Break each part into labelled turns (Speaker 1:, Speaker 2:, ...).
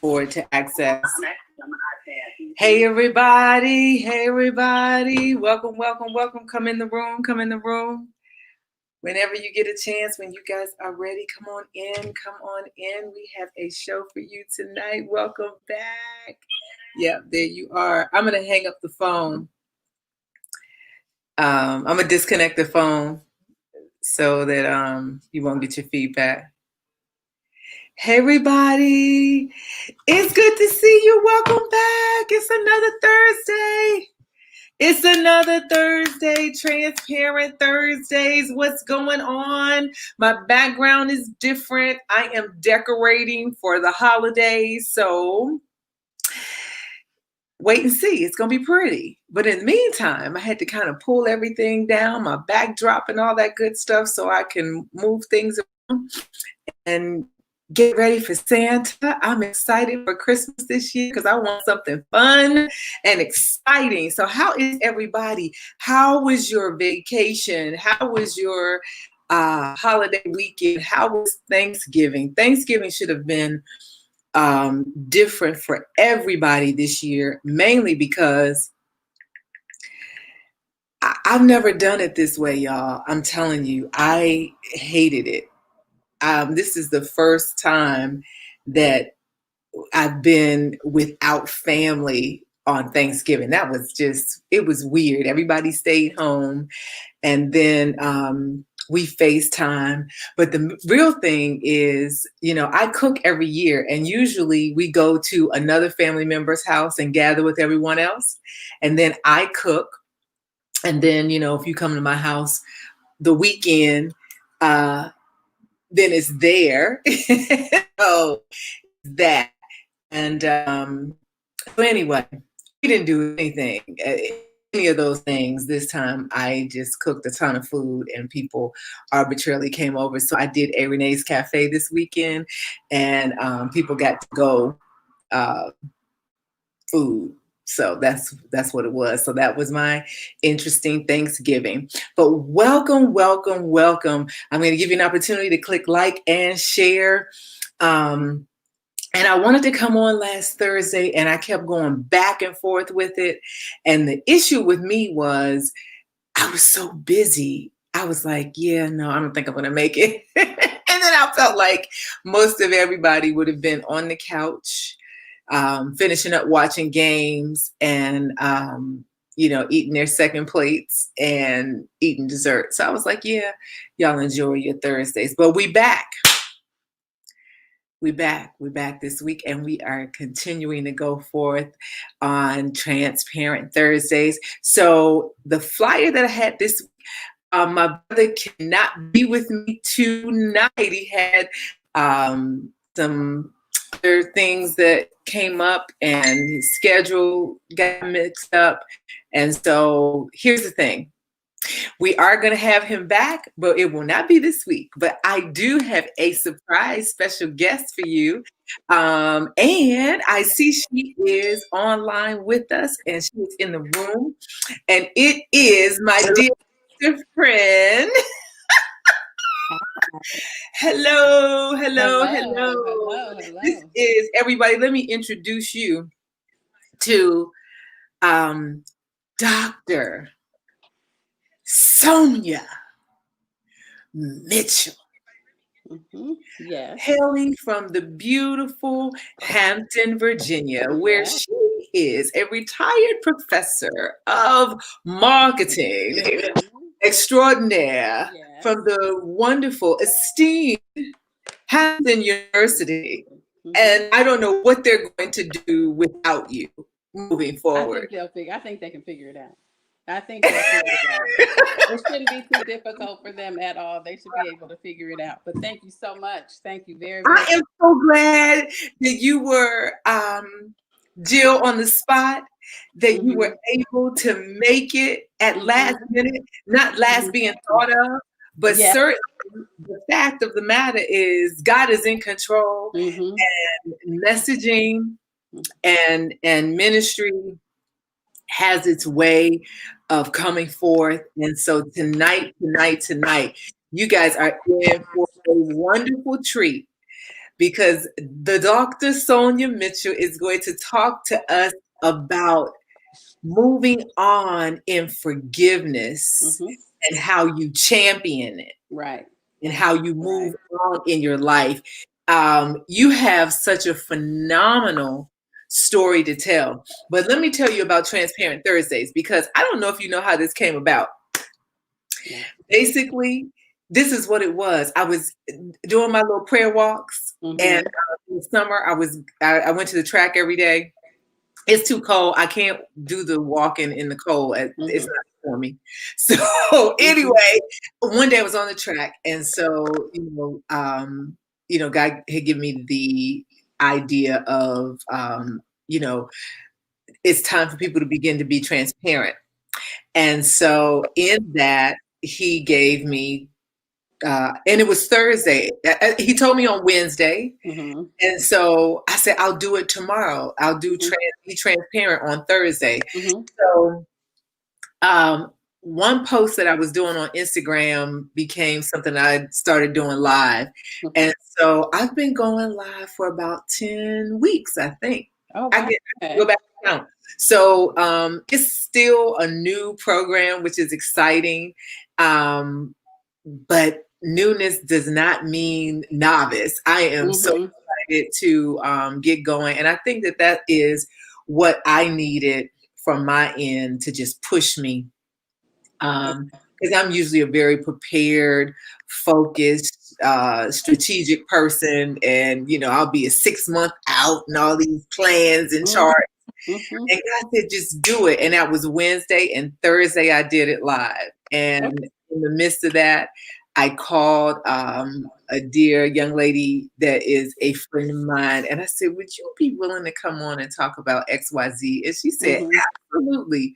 Speaker 1: forward to access. Hey everybody, hey everybody. Welcome, welcome, welcome. Come in the room, come in the room. Whenever you get a chance, when you guys are ready, come on in, come on in. We have a show for you tonight. Welcome back. Yeah, there you are. I'm going to hang up the phone. I'm going to disconnect the phone so that you won't get your feedback. Hey everybody, it's good to see you. Welcome back. It's another Thursday. It's another Thursday, Transparent Thursdays. What's going on? My background is different. I am decorating for the holidays, so wait and see. It's going to be pretty. But in the meantime, I had to kind of pull everything down, my backdrop and all that good stuff so I can move things around and get ready for Santa. I'm excited for Christmas this year because I want something fun and exciting. So how is everybody? How was your vacation? How was your holiday weekend? How was Thanksgiving? Thanksgiving should have been different for everybody this year, mainly because I've never done it this way, y'all. I'm telling you, I hated it. This is the first time that I've been without family on Thanksgiving. That was it was weird. Everybody stayed home and then we FaceTime. But the real thing is, I cook every year and usually we go to another family member's house and gather with everyone else. And then I cook. And then, if you come to my house the weekend, then it's there. So that. And so anyway, we didn't do anything, any of those things this time. I just cooked a ton of food and people arbitrarily came over. So I did a Renee's Cafe this weekend and people got to go food. So that's what it was. So that was my interesting Thanksgiving. But welcome, welcome, welcome. I'm going to give you an opportunity to click like and share. And I wanted to come on last Thursday and I kept going back and forth with it. And the issue with me was I was so busy. I was like, yeah, no, I don't think I'm going to make it. And then I felt like most of everybody would have been on the couch, finishing up watching games and, eating their second plates and eating dessert. So I was like, yeah, y'all enjoy your Thursdays. But we back. We're back this week and we are continuing to go forth on Transparent Thursdays. So the flyer that I had this week, my brother cannot be with me tonight. He had some other things that came up and his schedule got mixed up. And so here's the thing. We are going to have him back, but it will not be this week. But I do have a surprise special guest for you. And I see she is online with us and she is in the room. And it is my dear friend. Hello. This is everybody. Let me introduce you to Dr. Sonia Mitchell.
Speaker 2: Mm-hmm. Yes.
Speaker 1: Hailing from the beautiful Hampton, Virginia, where she is a retired professor of marketing extraordinaire from the wonderful, esteemed Hampton University. Mm-hmm. And I don't know what they're going to do without you moving forward.
Speaker 2: I think they can figure it out. I think they'll figure it out. It shouldn't be too difficult for them at all. They should be able to figure it out. But thank you so much. Thank you very much.
Speaker 1: I am so glad that you were Jill on the spot, that you were able to make it at last minute, not last being thought of, but certainly the fact of the matter is God is in control and messaging and ministry has its way of coming forth. And so tonight, you guys are in for a wonderful treat because the Dr. Sonia Mitchell is going to talk to us about moving on in forgiveness
Speaker 2: Mm-hmm.
Speaker 1: and how you champion it
Speaker 2: Right.
Speaker 1: and how you
Speaker 2: Right.
Speaker 1: move on in your life. You have such a phenomenal story to tell. But let me tell you about Transparent Thursdays, because I don't know if you know how this came about.
Speaker 2: No.
Speaker 1: Basically, this is what it was. I was doing my little prayer walks, and
Speaker 2: Mm-hmm.
Speaker 1: in the summer, I went to the track every day. It's too cold. I can't do the walking in the cold. It's
Speaker 2: Mm-hmm.
Speaker 1: not for me. So
Speaker 2: Mm-hmm.
Speaker 1: anyway, one day I was on the track, and so God had given me the idea of it's time for people to begin to be transparent. And so in that, he gave me, and it was Thursday. He told me on Wednesday,
Speaker 2: Mm-hmm.
Speaker 1: and so I said, I'll do it tomorrow. I'll be transparent on Thursday.
Speaker 2: Mm-hmm.
Speaker 1: So um, one post that I was doing on Instagram became something I started doing live.
Speaker 2: Mm-hmm.
Speaker 1: And so I've been going live for about 10 weeks, I think.
Speaker 2: Oh
Speaker 1: I
Speaker 2: wow.
Speaker 1: get to go
Speaker 2: Okay.
Speaker 1: back and count. So it's still a new program, which is exciting. But newness does not mean novice. I am so
Speaker 2: Mm-hmm.
Speaker 1: excited to get going. And I think that that is what I needed from my end to just push me. Because I'm usually a very prepared, focused, strategic person. And, I'll be a 6 month out and all these plans and
Speaker 2: Mm-hmm.
Speaker 1: charts.
Speaker 2: Mm-hmm.
Speaker 1: And God said, just do it. And that was Wednesday, and Thursday I did it live. And
Speaker 2: Okay.
Speaker 1: in the midst of that, I called a dear young lady that is a friend of mine. And I said, would you be willing to come on and talk about XYZ? And she said,
Speaker 2: Mm-hmm.
Speaker 1: absolutely.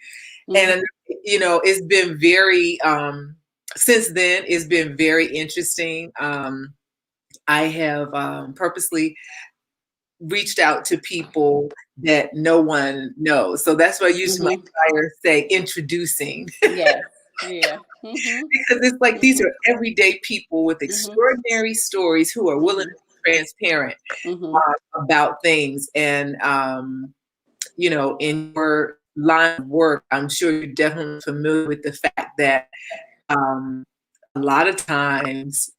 Speaker 2: Mm-hmm.
Speaker 1: And, it's been very, since then, it's been very interesting. I have purposely reached out to people that no one knows. So that's why I used my
Speaker 2: Mm-hmm.
Speaker 1: flyer say introducing,
Speaker 2: Yes. Yeah. Mm-hmm.
Speaker 1: because it's like these
Speaker 2: Mm-hmm.
Speaker 1: are everyday people with
Speaker 2: Mm-hmm.
Speaker 1: extraordinary stories who are willing
Speaker 2: Mm-hmm.
Speaker 1: to be transparent
Speaker 2: Mm-hmm.
Speaker 1: about things. And, in your line of work, I'm sure you're definitely familiar with the fact that um, a lot of times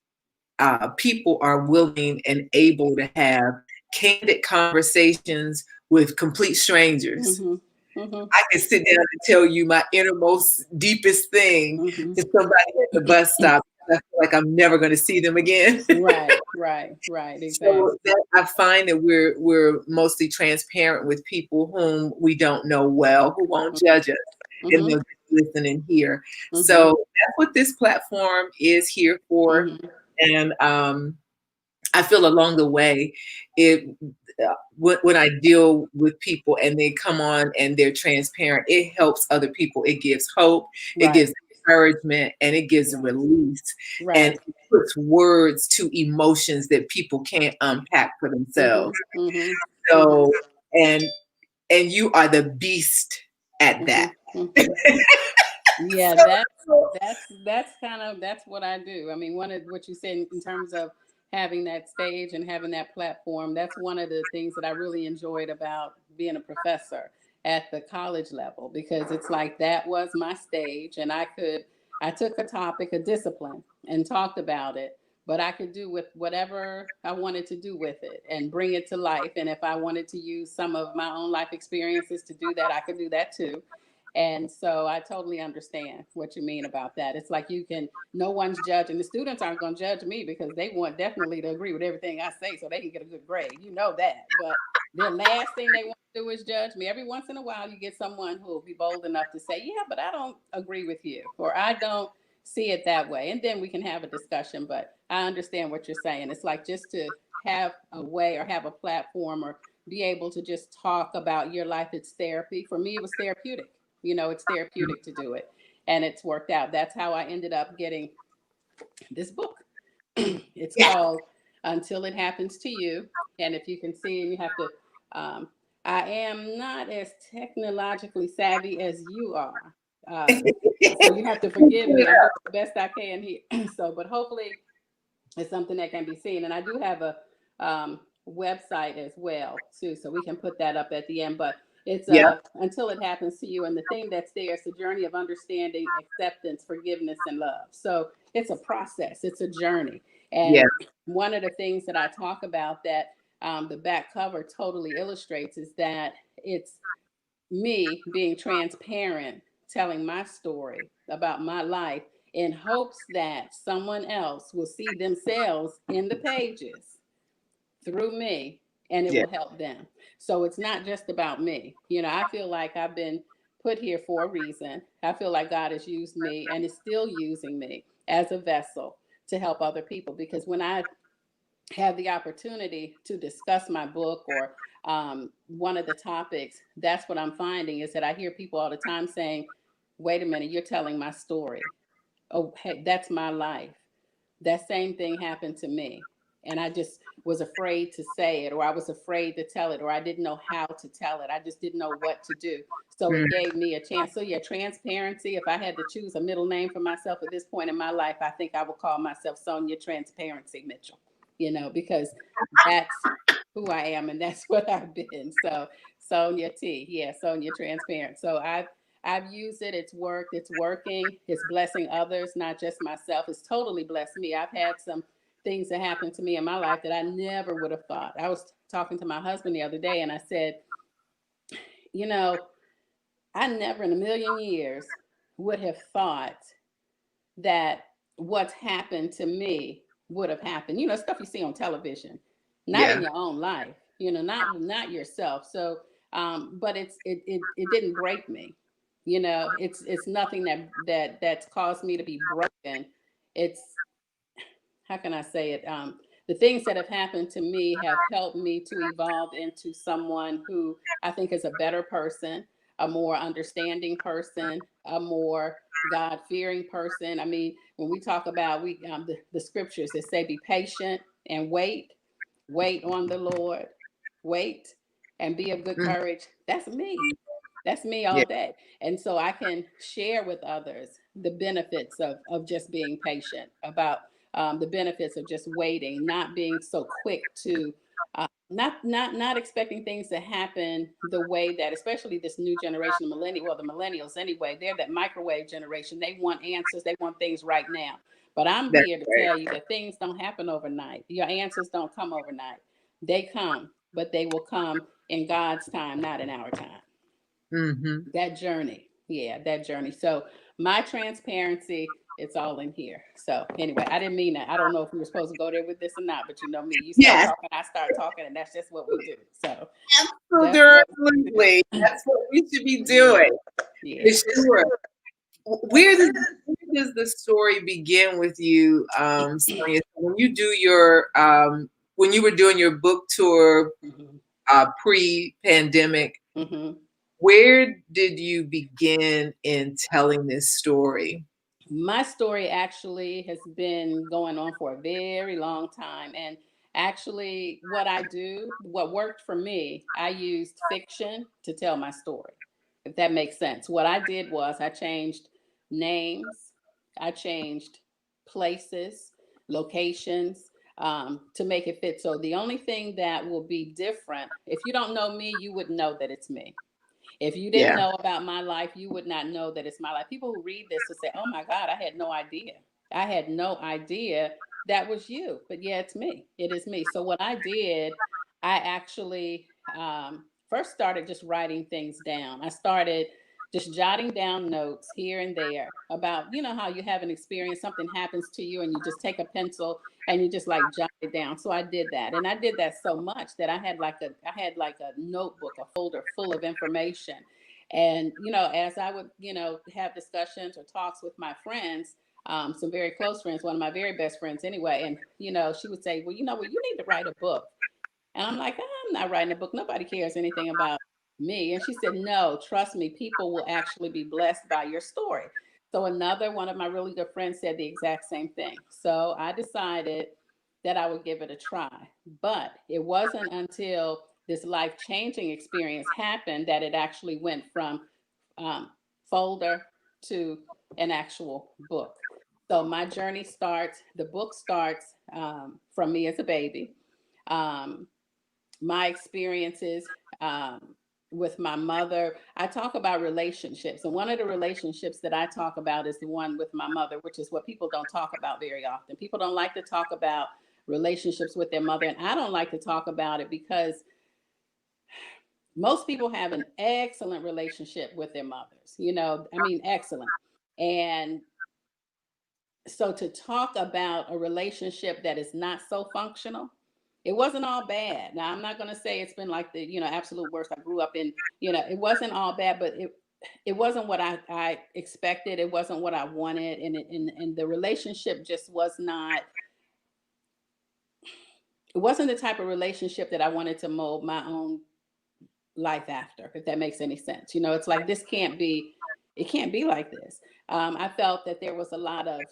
Speaker 1: people are willing and able to have candid conversations with complete strangers.
Speaker 2: Mm-hmm. Mm-hmm.
Speaker 1: I can sit down and tell you my innermost, deepest thing
Speaker 2: Mm-hmm.
Speaker 1: to somebody at the bus stop. I feel like I'm never going to see them again.
Speaker 2: Right. Right. Right. Exactly.
Speaker 1: So I find that we're mostly transparent with people whom we don't know well, who won't judge us, and
Speaker 2: Mm-hmm.
Speaker 1: they'll just listen and hear.
Speaker 2: Mm-hmm.
Speaker 1: So that's what this platform is here for.
Speaker 2: Mm-hmm.
Speaker 1: And I feel along the way, it when I deal with people and they come on and they're transparent, it helps other people. It gives hope, it
Speaker 2: Right.
Speaker 1: gives encouragement, and it gives
Speaker 2: Right.
Speaker 1: release, and
Speaker 2: Right.
Speaker 1: it puts words to emotions that people can't unpack for
Speaker 2: Mm-hmm.
Speaker 1: themselves.
Speaker 2: Mm-hmm. Mm-hmm.
Speaker 1: So, and and you are the beast at
Speaker 2: Mm-hmm.
Speaker 1: that.
Speaker 2: Mm-hmm. Yeah,
Speaker 1: So,
Speaker 2: that's kind of that's what I do. I mean, one of what you said in terms of having that stage and having that platform, that's one of the things that I really enjoyed about being a professor at the college level because it's like that was my stage and I took a topic, a discipline and talked about it, but I could do with whatever I wanted to do with it and bring it to life. And if I wanted to use some of my own life experiences to do that, I could do that too. And so I totally understand what you mean about that. It's like you can, no one's judging. The students aren't going to judge me because they want definitely to agree with everything I say so they can get a good grade. You know that. But the last thing they want to do is judge me. Every once in a while, you get someone who will be bold enough to say, yeah, but I don't agree with you, or I don't see it that way. And then we can have a discussion. But I understand what you're saying. It's like just to have a way or have a platform or be able to just talk about your life. It's therapy. For me, it was therapeutic. It's therapeutic to do it. And it's worked out. That's how I ended up getting this book. It's
Speaker 1: yeah.
Speaker 2: called Until It Happens to You. And if you can see, and you have to, um, I am not as technologically savvy as you are. Um, so you have to forgive me. I'm doing the best I can here. So, but hopefully it's something that can be seen. And I do have website as well too, so we can put that up at the end. But it's
Speaker 1: Yep.
Speaker 2: until it happens to you, and the thing that's there is the journey of understanding, acceptance, forgiveness, and love. So it's a process, it's a journey.
Speaker 1: Yeah.
Speaker 2: And one of the things that I talk about that the back cover totally illustrates is that it's me being transparent, telling my story about my life in hopes that someone else will see themselves in the pages through me, and it
Speaker 1: Yeah.
Speaker 2: will help them. So it's not just about me. You know, I feel like I've been put here for a reason. I feel like God has used me and is still using me as a vessel to help other people, because when I have the opportunity to discuss my book or one of the topics, that's what I'm finding is that I hear people all the time saying, wait a minute, you're telling my story. Oh, hey, that's my life. That same thing happened to me. And I just was afraid to say it, or I was afraid to tell it, or I didn't know how to tell it. I just didn't know what to do. So
Speaker 1: Mm,
Speaker 2: it gave me a chance. So, yeah, transparency. If I had to choose a middle name for myself at this point in my life, I think I would call myself Sonia Transparency Mitchell, because that's who I am and that's what I've been. So, Sonia T. Yeah, Sonia Transparent. So, I've used it. It's worked. It's working. It's blessing others, not just myself. It's totally blessed me. I've had some things that happened to me in my life that I never would have thought. I was talking to my husband the other day and I said, you know, I never in a million years would have thought that what's happened to me would have happened. Stuff you see on television, not
Speaker 1: yeah.
Speaker 2: in your own life. Not yourself. So, but it didn't break me. It's nothing that's caused me to be broken. It's, how can I say it? The things that have happened to me have helped me to evolve into someone who I think is a better person, a more understanding person, a more God fearing person. I mean, when we talk about the scriptures that say, "Be patient and wait on the Lord, wait and be of good
Speaker 1: Mm,
Speaker 2: courage." That's me. That's me
Speaker 1: yeah.
Speaker 2: all day. And so I can share with others the benefits of just being patient, about the benefits of just waiting, not being so quick to, not expecting things to happen the way that, especially this new generation of millennials, well, the millennials anyway, they're that microwave generation. They want answers, they want things right now. But I'm
Speaker 1: That's
Speaker 2: here to
Speaker 1: right.
Speaker 2: tell you that things don't happen overnight. Your answers don't come overnight. They come, but they will come in God's time, not in our time.
Speaker 1: Hmm.
Speaker 2: That journey. Yeah, that journey. So my transparency, it's all in here. So anyway, I didn't mean that. I don't know if we were supposed to go there with this or not, but you know me. You start
Speaker 1: Yes.
Speaker 2: talking, I start talking, and that's just what we do. So that's what we do.
Speaker 1: Absolutely. That's what we should be
Speaker 2: Yeah,
Speaker 1: doing. For
Speaker 2: yeah.
Speaker 1: sure. Where does the story begin with you, Sonia? When you do your when you were doing your book tour
Speaker 2: Hmm.
Speaker 1: pre-pandemic,
Speaker 2: Hmm.
Speaker 1: where did you begin in telling this story?
Speaker 2: My story actually has been going on for a very long time. And actually, what worked for me, I used fiction to tell my story, if that makes sense. What I did was I changed names, I changed places, locations, to make it fit. So the only thing that will be different, if you don't know me, you wouldn't know that it's me. If you didn't
Speaker 1: Yeah.
Speaker 2: know about my life, you would not know that it's my life. People who read this will say, "Oh my God, I had no idea. I had no idea that was you." But yeah, it's me. It is me. So what I did, I actually first started just writing things down. I started just jotting down notes here and there about, how you have an experience, something happens to you, and you just take a pencil and you just like jot it down. So I did that, and I did that so much that I had like a notebook, a folder full of information. And as I would have discussions or talks with my friends, some very close friends, one of my very best friends anyway, and she would say, well, you need to write a book. And I'm like, I'm not writing a book. Nobody cares anything about me. And she said, no, trust me, people will actually be blessed by your story. So another one of my really good friends said the exact same thing. So I decided that I would give it a try. But it wasn't until this life changing experience happened that it actually went from um, folder to an actual book. So my journey starts, the book starts from me as a baby. um, my experiences with my mother. I talk about relationships, and one of the relationships that I talk about is the one with my mother, which is what people don't talk about very often. People don't like to talk about relationships with their mother, and I don't like to talk about it because most people have an excellent relationship with their mothers. I mean, excellent. And so to talk about a relationship that is not so functional, it wasn't all bad. Now I'm not going to say it's been like the absolute worst I grew up in. It wasn't all bad, but it wasn't what I expected. It wasn't what I wanted, and the relationship just was not. It wasn't the type of relationship that I wanted to mold my own life after, if that makes any sense. It's like this can't be. It can't be like this. I felt that there was a lot of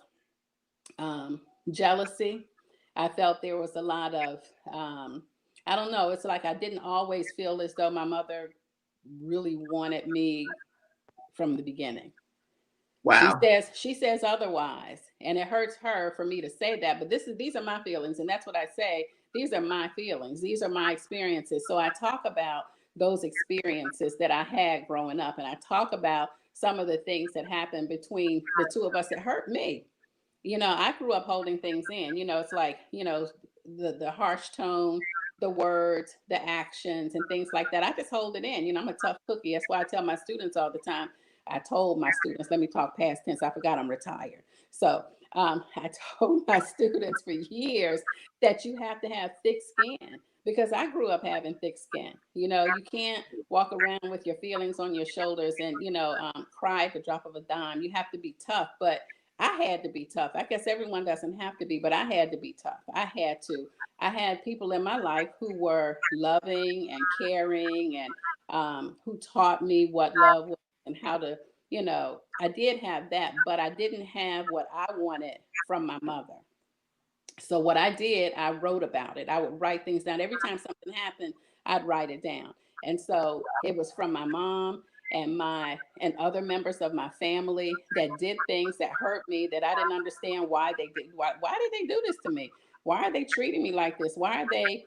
Speaker 2: jealousy. I felt there was a lot of, I don't know, it's like I didn't always feel as though my mother really wanted me from the beginning.
Speaker 1: Wow.
Speaker 2: She says otherwise, and it hurts her for me to say that. But these are my feelings, and that's what I say. These are my feelings. These are my experiences. So I talk about those experiences that I had growing up, and I talk about some of the things that happened between the two of us that hurt me. I grew up holding things in. It's like, the harsh tone, the words, the actions, and things like that. I just hold it in. I'm a tough cookie. That's why I tell my students all the time. I told my students, let me talk past tense. I forgot I'm retired. So I told my students for years that you have to have thick skin because I grew up having thick skin. You can't walk around with your feelings on your shoulders and, cry at the drop of a dime. You have to be tough. But I had to be tough. I guess everyone doesn't have to be, but I had to be tough. I had to. I had people in my life who were loving and caring and who taught me what love was and how to, I did have that, but I didn't have what I wanted from my mother. So what I did, I wrote about it. I would write things down. Every time something happened, I'd write it down. And so it was from my mom and other members of my family that did things that hurt me that I didn't understand why they did. Why did they do this to me? Why are they treating me like this? Why are they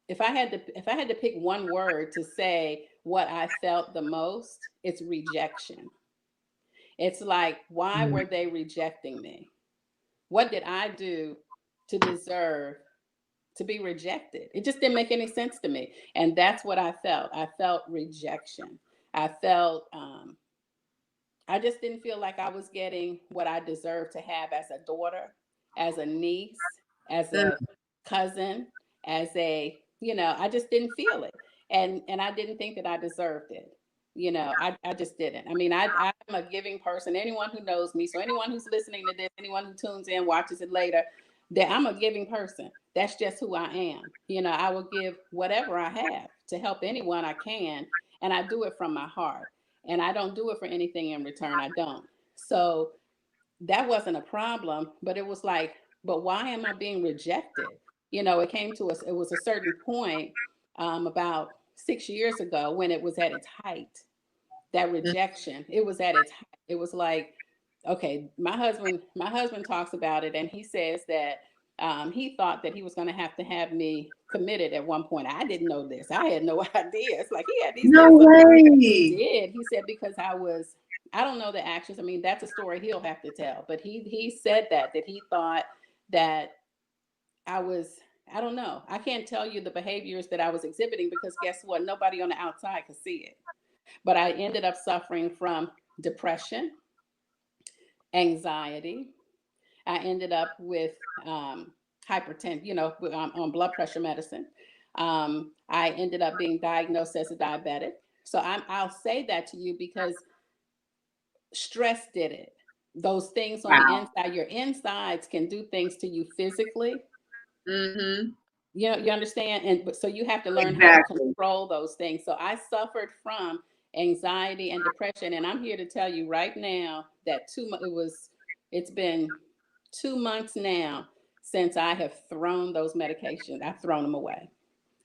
Speaker 2: if I had to pick one word to say what I felt the most, it's rejection. It's like, why
Speaker 1: Mm.
Speaker 2: were they rejecting me? What did I do to deserve to be rejected? It just didn't make any sense to me. And that's what I felt. I felt rejection. I felt, I just didn't feel like I was getting what I deserved to have as a daughter, as a niece, as
Speaker 1: Mm.
Speaker 2: a cousin, as I just didn't feel it. And I didn't think that I deserved it. I just didn't. I mean, I'm a giving person. Anyone who knows me, so anyone who's listening to this, anyone who tunes in, watches it later, that I'm a giving person. That's just who I am. I will give whatever I have to help anyone I can, and I do it from my heart. And I don't do it for anything in return. I don't. So that wasn't a problem, but it was like, but why am I being rejected? It came to us, it was a certain point about 6 years ago when it was at its height, that
Speaker 1: Mm.
Speaker 2: rejection. It was at its height. It was like, okay, my husband talks about it, and he says that he thought that he was going to have me committed at one point. I didn't know this. I had no idea. It's like he had these
Speaker 1: No
Speaker 2: things. He
Speaker 1: way.
Speaker 2: did. He said because I don't know the actions. I mean, that's a story he'll have to tell. But he said that he thought that I was. I don't know. I can't tell you the behaviors that I was exhibiting because guess what? Nobody on the outside could see it. But I ended up suffering from depression, anxiety. I ended up with hypertension, on blood pressure medicine. I ended up being diagnosed as a diabetic. So I'll say that to you because stress did it. Those things on the
Speaker 1: Wow.
Speaker 2: inside, your insides can do things to you physically.
Speaker 1: Mm-hmm.
Speaker 2: You understand, and but so you have to learn how to
Speaker 1: Exactly.
Speaker 2: control those things. So I suffered from anxiety and depression, and I'm here to tell you right now that it's been 2 months now since I have thrown those medications. I've thrown them away.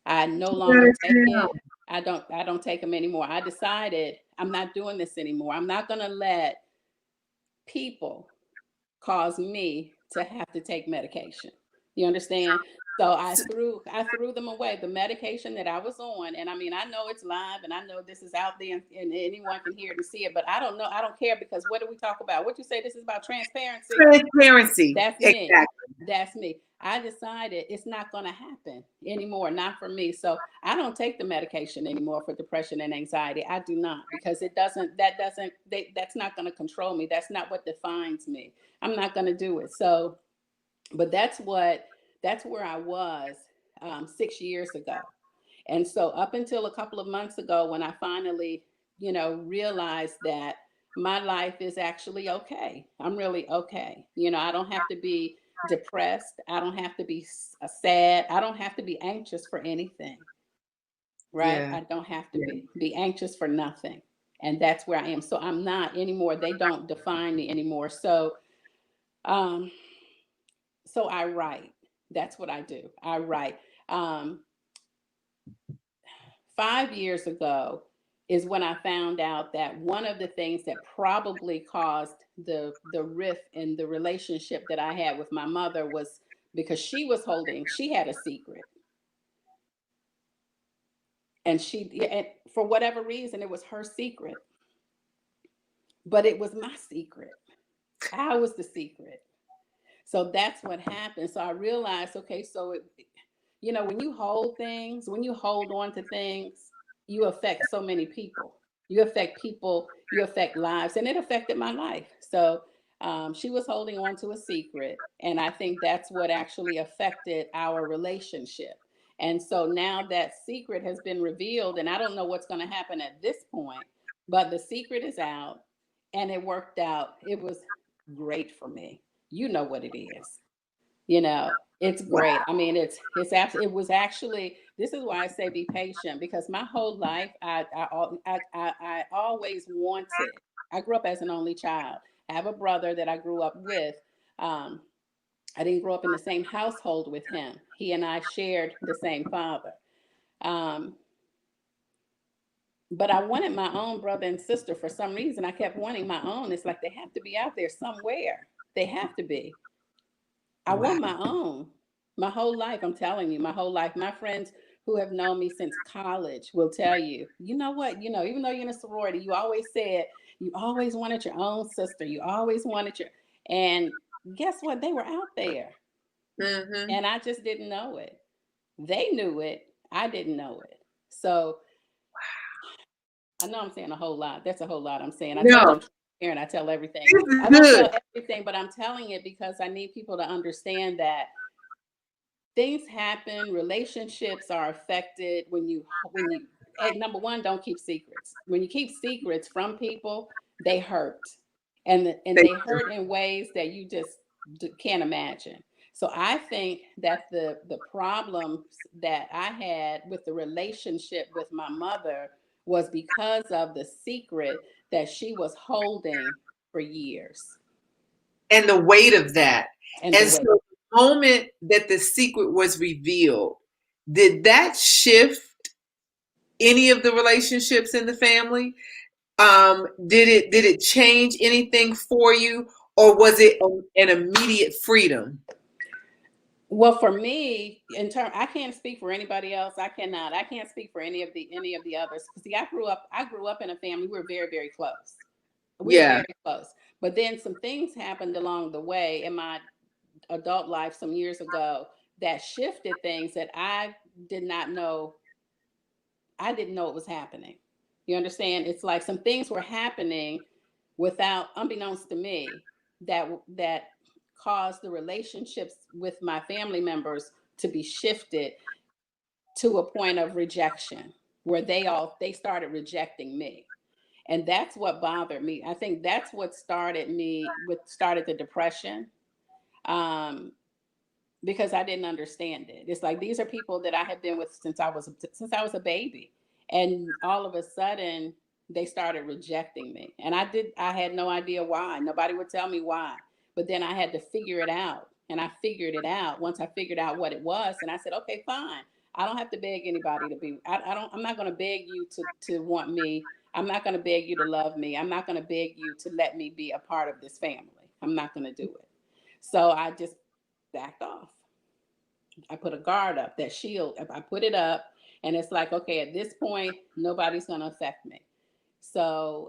Speaker 2: I no longer
Speaker 1: Yes,
Speaker 2: take it. I don't take them anymore. I decided I'm not doing this anymore. I'm not going to let people cause me to have to take medication. You understand? So I threw them away. The medication that I was on, and I mean, I know it's live, and I know this is out there, and anyone can hear it and see it. But I don't know. I don't care, because what do we talk about? What you say? This is about transparency.
Speaker 1: Transparency.
Speaker 2: That's me.
Speaker 1: Exactly.
Speaker 2: That's me. I decided it's not going to happen anymore, not for me. So I don't take the medication anymore for depression and anxiety. I do not, because that's not going to control me. That's not what defines me. I'm not going to do it. So, but that's where I was 6 years ago. And so up until a couple of months ago, when I finally, realized that my life is actually okay. I'm really okay. I don't have to be depressed. I don't have to be sad. I don't have to be anxious for anything, right?
Speaker 1: Yeah.
Speaker 2: I don't have to
Speaker 1: Yeah.
Speaker 2: be anxious for nothing. And that's where I am. So I'm not anymore. They don't define me anymore. Um, so I write. That's what I do. I write. Um, 5 years ago is when I found out that one of the things that probably caused the rift in the relationship that I had with my mother was because she had a secret, and for whatever reason it was her secret, but it was my secret. I was the secret. So that's what happened. So I realized, okay, so when you hold things, when you hold on to things, you affect so many people. You affect lives, and it affected my life. So she was holding on to a secret, and I think that's what actually affected our relationship. And so now that secret has been revealed, and I don't know what's going to happen at this point, but the secret is out, and it worked out. It was great for me. You know what it is. It's
Speaker 1: Wow.
Speaker 2: great. I mean, it was actually, this is why I say be patient, because my whole life I always wanted. I grew up as an only child. I have a brother that I grew up with. Um, I didn't grow up in the same household with him. He and I shared the same father. Um, but I wanted my own brother and sister for some reason. I kept wanting my own. It's like they have to be out there somewhere. They have to be. I
Speaker 1: Wow.
Speaker 2: want my own. My whole life, I'm telling you, my whole life. My friends who have known me since college will tell you, you know what, even though you're in a sorority, you always said you always wanted your own sister. You always wanted and guess what? They were out there.
Speaker 1: Hmm.
Speaker 2: And I just didn't know it. They knew it. I didn't know it. So I know I'm saying a whole lot. That's a whole lot I'm saying. I told you
Speaker 1: No,
Speaker 2: I'm transparent. I tell everything.
Speaker 1: this is
Speaker 2: I don't
Speaker 1: good.
Speaker 2: tell everything, but I'm telling it because I need people to understand that things happen, relationships are affected when you number one, don't keep secrets. When you keep secrets from people, they hurt, and
Speaker 1: Thank
Speaker 2: they
Speaker 1: you.
Speaker 2: hurt in ways that you just can't imagine. So I think that the problems that I had with the relationship with my mother was because of the secret that she was holding for years,
Speaker 1: And the weight of that.
Speaker 2: and the
Speaker 1: And so
Speaker 2: way.
Speaker 1: the moment that the secret was revealed, did that shift any of the relationships in the family? Did it change anything for you, or was it an immediate freedom?
Speaker 2: Well, for me, I can't speak for anybody else. I cannot. I can't speak for any of the others. Because see, I grew up in a family. We were very, very close. We were
Speaker 1: Yeah.
Speaker 2: very close. But then some things happened along the way in my adult life some years ago that shifted things that did not know. I didn't know it was happening. You understand? It's like some things were happening without, unbeknownst to me, that caused the relationships with my family members to be shifted to a point of rejection, where they started rejecting me. And that's what bothered me. I think that's what started the depression. Um, because I didn't understand it. It's like these are people that I have been with since I was a baby, and all of a sudden they started rejecting me, and I had no idea why. Nobody would tell me why, but then I had to figure it out, and I figured it out once I figured out what it was, and I said, okay, fine. I don't have to beg anybody to be. I don't. I'm not going to beg you to want me. I'm not going to beg you to love me. I'm not going to beg you to let me be a part of this family. I'm not going to do it. So I just backed off. I put a guard up, that shield. If I put it up, and it's like, okay, at this point, nobody's going to affect me. So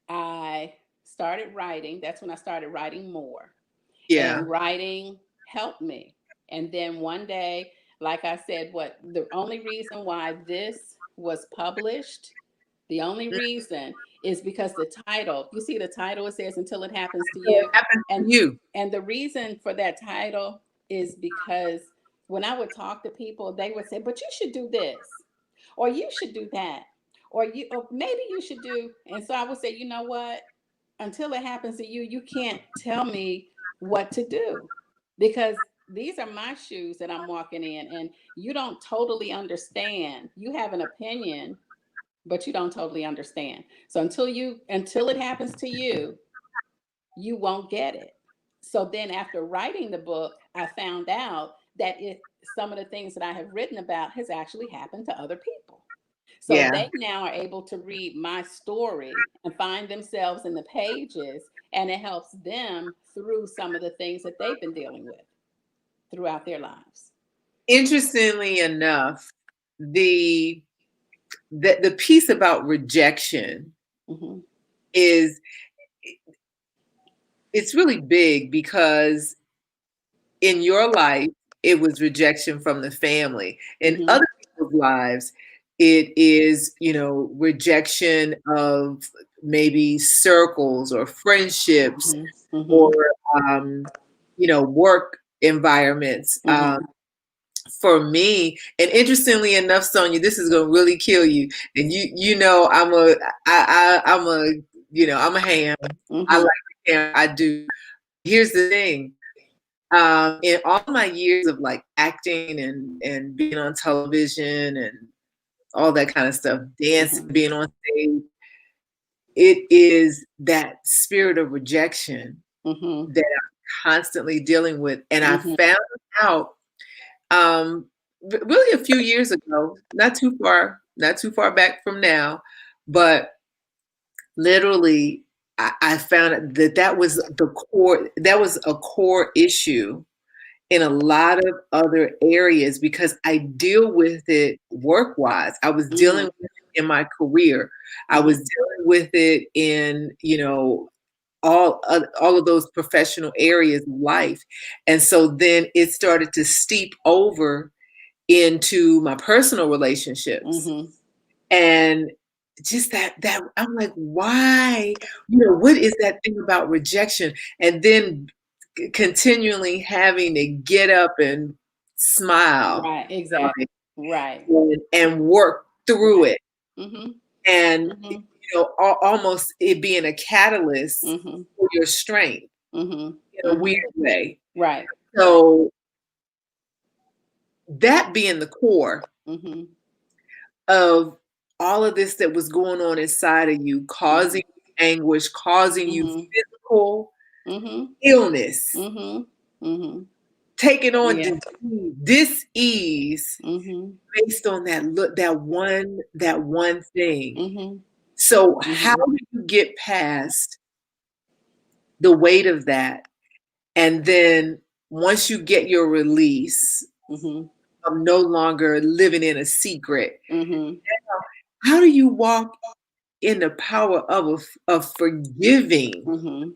Speaker 2: I started writing. That's when I started writing more,
Speaker 1: Yeah.
Speaker 2: and writing helped me. And then one day, like I said, what the only reason why this was published, the only reason is because the title, you see the title, it says until it happens to
Speaker 1: So it
Speaker 2: you.
Speaker 1: happens to
Speaker 2: And
Speaker 1: you.
Speaker 2: and the reason for that title is because when I would talk to people, they would say, but you should do this, or you should do that, or maybe you should do. And so I would say, you know what? Until it happens to you, you can't tell me what to do, because these are my shoes that I'm walking in, and you don't totally understand. You have an opinion, but you don't totally understand. So until it happens to you, you won't get it. So then after writing the book, I found out that some of the things that I have written about has actually happened to other people. So
Speaker 1: Yeah.
Speaker 2: they now are able to read my story and find themselves in the pages, and it helps them through some of the things that they've been dealing with throughout their lives.
Speaker 1: Interestingly enough, the the piece about rejection
Speaker 2: Mm-hmm.
Speaker 1: is, it's really big because in your life it was rejection from the family. In
Speaker 2: Mm-hmm.
Speaker 1: other people's lives, it is, rejection of maybe circles or friendships
Speaker 2: Mm-hmm.
Speaker 1: or
Speaker 2: Mm-hmm.
Speaker 1: um, work environments.
Speaker 2: Mm-hmm.
Speaker 1: For me, and interestingly enough, Sonia, this is gonna really kill you. And I'm a ham. I like
Speaker 2: Mm-hmm.
Speaker 1: the ham. I do. Here's the thing. In all my years of like acting and being on television and all that kind of stuff, dancing,
Speaker 2: Mm-hmm.
Speaker 1: being on stage, it is that spirit of rejection
Speaker 2: Mm-hmm.
Speaker 1: that I'm constantly dealing with. And I
Speaker 2: Mm-hmm.
Speaker 1: found out um, really a few years ago, not too far back from now, but literally I found that that was a core issue in a lot of other areas because I deal with it work wise. I was dealing
Speaker 2: Mm-hmm.
Speaker 1: with it in my career. I was
Speaker 2: Mm-hmm.
Speaker 1: dealing with it in, all of those professional areas of life. And so then it started to steep over into my personal relationships.
Speaker 2: Mm-hmm.
Speaker 1: And just that I'm like, why? What is that thing about rejection? And then continually having to get up and smile,
Speaker 2: Right. Exactly. Right.
Speaker 1: and work through
Speaker 2: Right.
Speaker 1: it,
Speaker 2: Mm-hmm.
Speaker 1: and
Speaker 2: Mm-hmm.
Speaker 1: almost it being a catalyst
Speaker 2: Mm-hmm.
Speaker 1: for your strength in
Speaker 2: Mm-hmm.
Speaker 1: a
Speaker 2: Mm-hmm.
Speaker 1: weird way.
Speaker 2: Right. Right.
Speaker 1: So that being the core
Speaker 2: Mm-hmm.
Speaker 1: of all of this that was going on inside of you,
Speaker 2: Mm-hmm.
Speaker 1: causing you anguish, causing you
Speaker 2: Mm-hmm.
Speaker 1: physical
Speaker 2: Mm-hmm.
Speaker 1: illness,
Speaker 2: Mm-hmm. Mm-hmm.
Speaker 1: taking on
Speaker 2: Yeah.
Speaker 1: dis-ease
Speaker 2: Mm-hmm.
Speaker 1: based on that one thing.
Speaker 2: Mm-hmm.
Speaker 1: So how
Speaker 2: Mm-hmm.
Speaker 1: do you get past the weight of that? And then once you get your release
Speaker 2: Mm-hmm.
Speaker 1: of no longer living in a secret,
Speaker 2: Mm-hmm.
Speaker 1: how do you walk in the power of forgiving?
Speaker 2: Mm-hmm.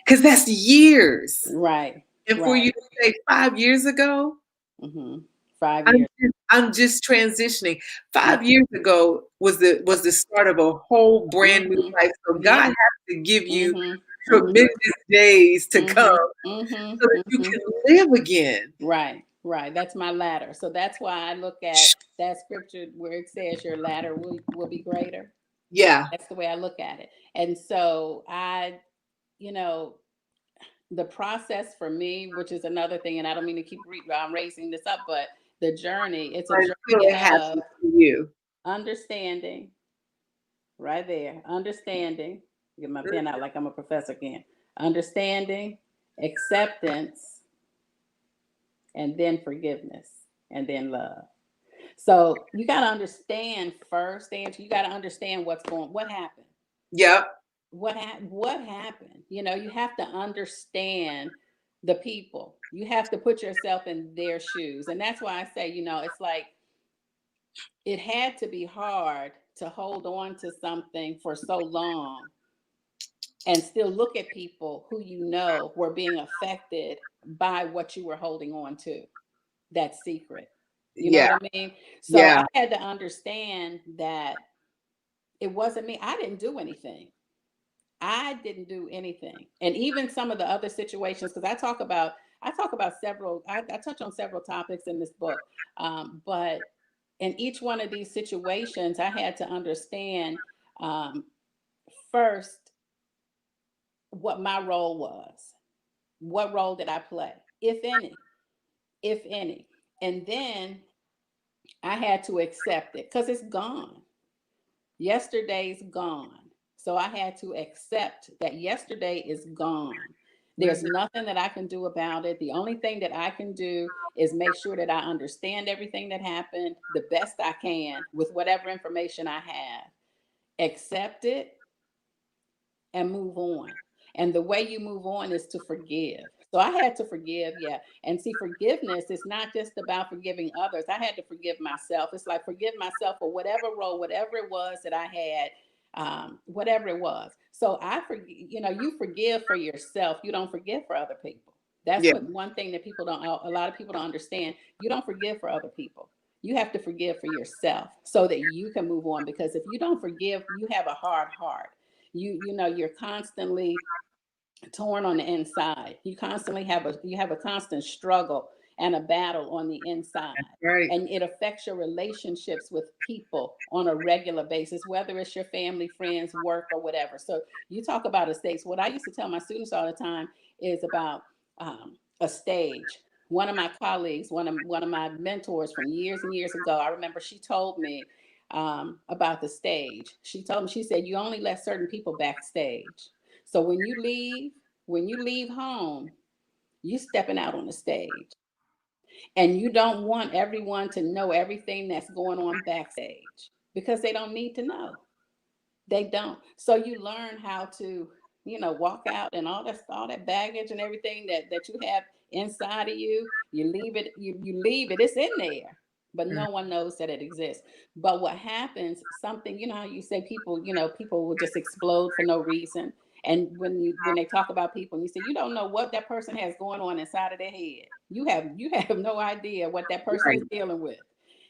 Speaker 1: Because that's years.
Speaker 2: Right.
Speaker 1: And for you
Speaker 2: Right.
Speaker 1: to say 5 years ago,
Speaker 2: Mm-hmm. 5 years.
Speaker 1: I'm just transitioning. 5 years ago was the start of a whole brand new
Speaker 2: Mm-hmm.
Speaker 1: life. So God
Speaker 2: Yeah.
Speaker 1: has to give you
Speaker 2: Mm-hmm. Mm-hmm.
Speaker 1: tremendous days to come
Speaker 2: Mm-hmm.
Speaker 1: so that
Speaker 2: Mm-hmm.
Speaker 1: you
Speaker 2: Mm-hmm.
Speaker 1: can live again.
Speaker 2: Right, right. That's my ladder. So that's why I look at that scripture where it says your ladder will be greater.
Speaker 1: Yeah.
Speaker 2: That's the way I look at it. And so you know, the process for me, which is another thing, and I don't mean to keep raising this up, but the journey, it's a
Speaker 1: Until
Speaker 2: journey
Speaker 1: it
Speaker 2: of
Speaker 1: happens to you.
Speaker 2: understanding, right there, understanding, get my pen out like I'm a professor again, understanding, acceptance, and then forgiveness, and then love. So you got to understand first, Andrew. You got to understand what happened,
Speaker 1: Yep.
Speaker 2: what happened. You know, you have to understand the people. You have to put yourself in their shoes. And that's why I say, it's like it had to be hard to hold on to something for so long and still look at people who were being affected by what you were holding on to, that secret. You know
Speaker 1: Yeah.
Speaker 2: what I mean? So
Speaker 1: Yeah.
Speaker 2: I had to understand that it wasn't me. I didn't do anything. I didn't do anything. And even some of the other situations, because I talk about several, I touch on several topics in this book. But in each one of these situations, I had to understand um, first what my role was. What role did I play, if any, if any? And then I had to accept it because it's gone. Yesterday's gone. So I had to accept that yesterday is gone. There's
Speaker 1: Mhm.
Speaker 2: nothing that I can do about it. The only thing that I can do is make sure that I understand everything that happened the best I can with whatever information I have. Accept it and move on. And the way you move on is to forgive. So I had to forgive, yeah. And see, forgiveness is not just about forgiving others. I had to forgive myself. It's like forgive myself for whatever role, whatever it was that I had, whatever it was. So I forgive, you forgive for yourself. You don't forgive for other people. That's
Speaker 1: Yeah.
Speaker 2: what one thing that a lot of people don't understand. You don't forgive for other people. You have to forgive for yourself so that you can move on. Because if you don't forgive, you have a hard heart. You're constantly torn on the inside. You have a constant struggle and a battle on the inside.
Speaker 1: Right.
Speaker 2: And it affects your relationships with people on a regular basis, whether it's your family, friends, work, or whatever. So you talk about a stage. What I used to tell my students all the time is about a stage. One of my colleagues, one of my mentors from years and years ago, I remember she told me about the stage. She told me, she said, you only let certain people backstage. So when you leave home, you stepping out on the stage. And you don't want everyone to know everything that's going on backstage because they don't need to know. They don't. So you learn how to, walk out and all that baggage and everything that you have inside of you. You leave it. You leave it. It's in there, but
Speaker 1: Mm.
Speaker 2: no one knows that it exists. But what happens? Something. You know how you say people. People will just explode for no reason. And when they talk about people, and you say you don't know what that person has going on inside of their head. You have no idea what that person is
Speaker 1: Right.
Speaker 2: dealing with,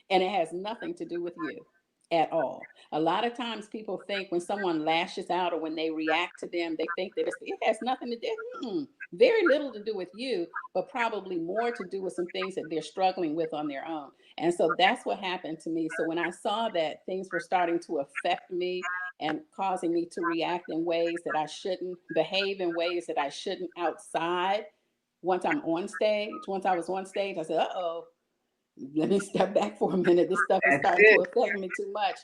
Speaker 2: and it has nothing to do with you at all. A lot of times people think when someone lashes out or when they react to them, they think that it has nothing to do, very little to do with you, but probably more to do with some things that they're struggling with on their own. And so that's what happened to me. So when I saw that things were starting to affect me and causing me to react in ways that I shouldn't, behave in ways that I shouldn't outside, once I was on stage, I said, uh-oh, let me step back for a minute. This stuff is
Speaker 1: That's
Speaker 2: starting to
Speaker 1: it.
Speaker 2: affect me too much,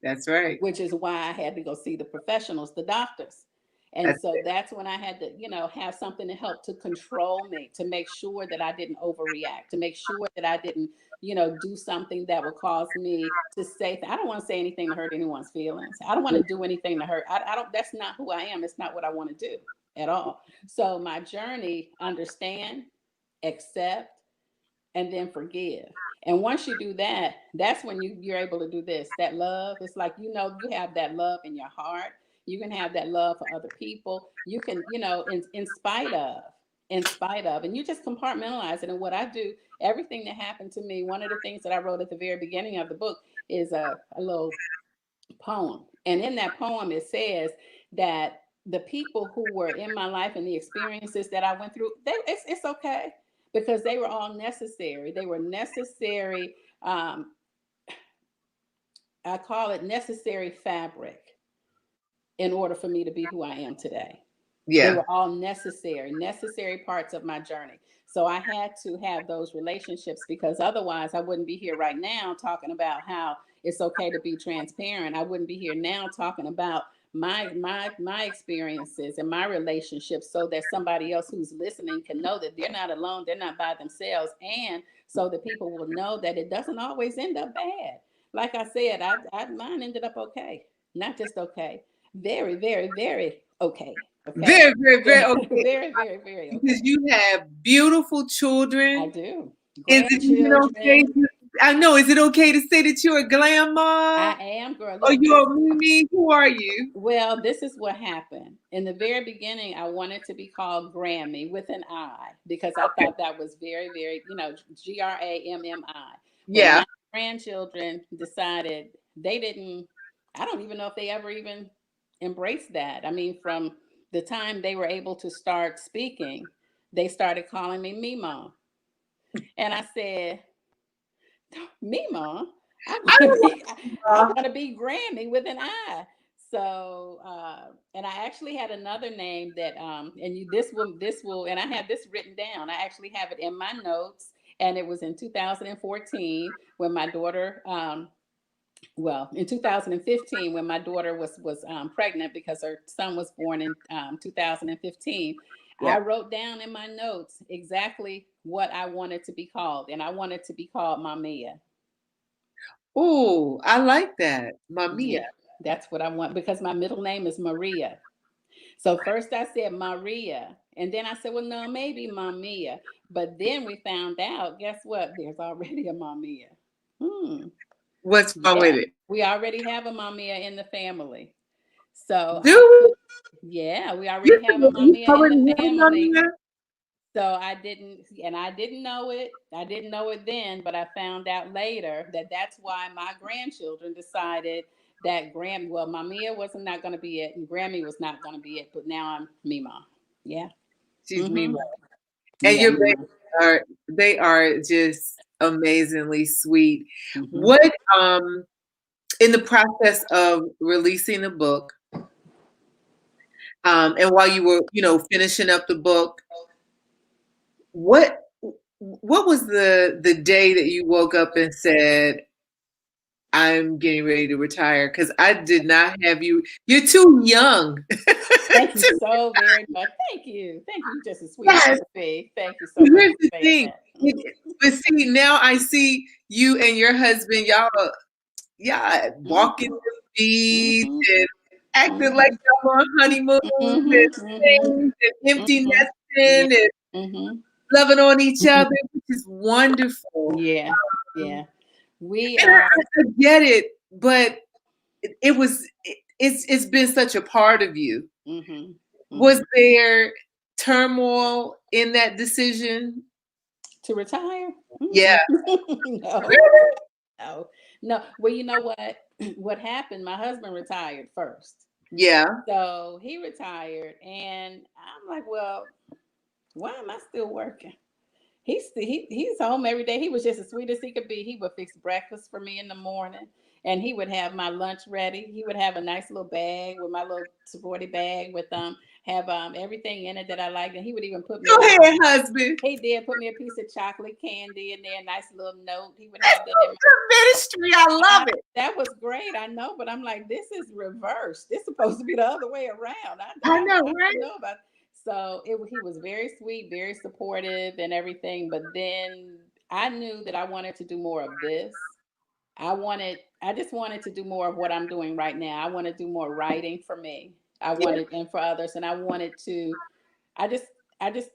Speaker 1: That's right.
Speaker 2: which is why I had to go see the professionals, the doctors. And
Speaker 1: That's
Speaker 2: so
Speaker 1: it.
Speaker 2: that's when I had to, have something to help to control me, to make sure that I didn't overreact, to make sure that I didn't, do something that would cause me to say, I don't want to say anything to hurt anyone's feelings. I don't want to do anything to hurt. I don't, that's not who I am. It's not what I want to do at all. So my journey, understand, accept, and then forgive. And once you do that, that's when you're able to do this. That love, it's like you have that love in your heart. You can have that love for other people. You can, in spite of, and you just compartmentalize it. And what I do, everything that happened to me, one of the things that I wrote at the very beginning of the book is a little poem. And in that poem, it says that the people who were in my life and the experiences that I went through, it's okay because they were all necessary. They were necessary. I call it necessary fabric in order for me to be who I am today. They
Speaker 1: Yeah.
Speaker 2: were all necessary parts of my journey. So I had to have those relationships because otherwise I wouldn't be here right now talking about how it's okay to be transparent. I wouldn't be here now talking about my experiences and my relationships so that somebody else who's listening can know that they're not alone, they're not by themselves, and so that people will know that it doesn't always end up bad. Like I said, mine ended up okay. Not just okay, very, very, very okay. Okay.
Speaker 1: Very, very, very okay.
Speaker 2: Very, very, very
Speaker 1: Because
Speaker 2: okay.
Speaker 1: you have beautiful
Speaker 2: I
Speaker 1: children.
Speaker 2: do.
Speaker 1: Is it even okay?
Speaker 2: Grandchildren.
Speaker 1: I know. Is it okay to say that you're a grandma
Speaker 2: I am, girl.
Speaker 1: or
Speaker 2: Look,
Speaker 1: you're
Speaker 2: this
Speaker 1: a Mimi? Who are you?
Speaker 2: well, this is what happened. In the very beginning, I wanted to be called Grammy with an I because I
Speaker 1: Okay.
Speaker 2: thought that was very, very, Grammi. Well,
Speaker 1: Yeah.
Speaker 2: my grandchildren decided they didn't, I don't even know if they ever even embraced that. I mean, from the time they were able to start speaking, they started calling me Mima. And I said, Mima, I
Speaker 1: I
Speaker 2: want to
Speaker 1: don't
Speaker 2: be, I
Speaker 1: know.
Speaker 2: want to be Grammy with an I. So, and I actually had another name that, and this will, and I have this written down. I actually have it in my notes, and it was in 2014 when my daughter, well, in 2015 when my daughter was pregnant because her son was born in 2015.
Speaker 1: Yeah.
Speaker 2: I wrote down in my notes exactly what I wanted to be called, and I wanted to be called Mamia.
Speaker 1: Oh, I like that. Mamiya.
Speaker 2: Yeah, that's what I want because my middle name is Maria. So first I said Maria, and then I said, well, no, maybe Mamia. But then we found out, guess what? There's already a Mamia. Hmm.
Speaker 1: What's wrong
Speaker 2: Yeah,
Speaker 1: with it?
Speaker 2: we already have a Mamia in the family. So
Speaker 1: Do
Speaker 2: I
Speaker 1: we?
Speaker 2: put, yeah, we
Speaker 1: You
Speaker 2: already have a
Speaker 1: think you
Speaker 2: Mamia in
Speaker 1: already
Speaker 2: the
Speaker 1: have
Speaker 2: family.
Speaker 1: Mamiya?
Speaker 2: So I didn't, and I didn't know it. I didn't know it then, but I found out later that that's why my grandchildren decided that well, Mamia wasn't not going to be it, and Grammy was not going to be it. But now I'm Mima. Yeah.
Speaker 1: She's
Speaker 2: Mm-hmm.
Speaker 1: Mima. And
Speaker 2: Yeah,
Speaker 1: your
Speaker 2: Mima.
Speaker 1: babies are they are just amazingly sweet.
Speaker 2: Mm-hmm.
Speaker 1: What in the process of releasing the book, and while you were, finishing up the book, what what was the day that you woke up and said, I'm getting ready to retire? Because I did not have you. You're too young.
Speaker 2: Thank you so very much. Thank you. Thank you. You're just as sweet as you
Speaker 1: Yes.
Speaker 2: can be. Thank you so much
Speaker 1: Here's
Speaker 2: for
Speaker 1: the
Speaker 2: saying
Speaker 1: thing.
Speaker 2: that.
Speaker 1: But see, now I see you and your husband, y'all walking
Speaker 2: Mm-hmm.
Speaker 1: the beach
Speaker 2: Mm-hmm.
Speaker 1: and acting like
Speaker 2: Mm-hmm.
Speaker 1: y'all on honeymoons and
Speaker 2: Mm-hmm. Mm-hmm.
Speaker 1: things and empty
Speaker 2: Mm-hmm. Yeah.
Speaker 1: nesting and
Speaker 2: Mm-hmm.
Speaker 1: loving on each other, which is wonderful.
Speaker 2: Yeah.
Speaker 1: Um,
Speaker 2: Yeah. We
Speaker 1: and
Speaker 2: are.
Speaker 1: I get it, but it's been such a part of you.
Speaker 2: Mm-hmm.
Speaker 1: Was
Speaker 2: Mm-hmm.
Speaker 1: there turmoil in that decision?
Speaker 2: To retire?
Speaker 1: Yeah.
Speaker 2: Mm-mm. No,
Speaker 1: Really?
Speaker 2: no, no. Well, you know what? What happened? My husband retired first.
Speaker 1: Yeah.
Speaker 2: So he retired, and I'm like, well, why am I still working? He's home every day. He was just as sweet as he could be. He would fix breakfast for me in the morning, and he would have my lunch ready. He would have a nice little bag with my little sorority bag with have everything in it that I liked, and he would even put me
Speaker 1: Go
Speaker 2: a
Speaker 1: ahead, husband.
Speaker 2: he did put me a piece of chocolate candy in there, a nice little note. He would
Speaker 1: That's
Speaker 2: have that
Speaker 1: so
Speaker 2: in
Speaker 1: good ministry. I
Speaker 2: my.
Speaker 1: love it.
Speaker 2: That was great, I know, but I'm like, this is reversed. This is supposed to be the other way around.
Speaker 1: I know,
Speaker 2: I
Speaker 1: right?
Speaker 2: don't know about. So he was very sweet, very supportive, and everything. But then I knew that I wanted to do more of this. I just wanted to do more of what I'm doing right now. I want to do more writing for me. I
Speaker 1: Yeah.
Speaker 2: wanted and for others, and I wanted to. I just, I just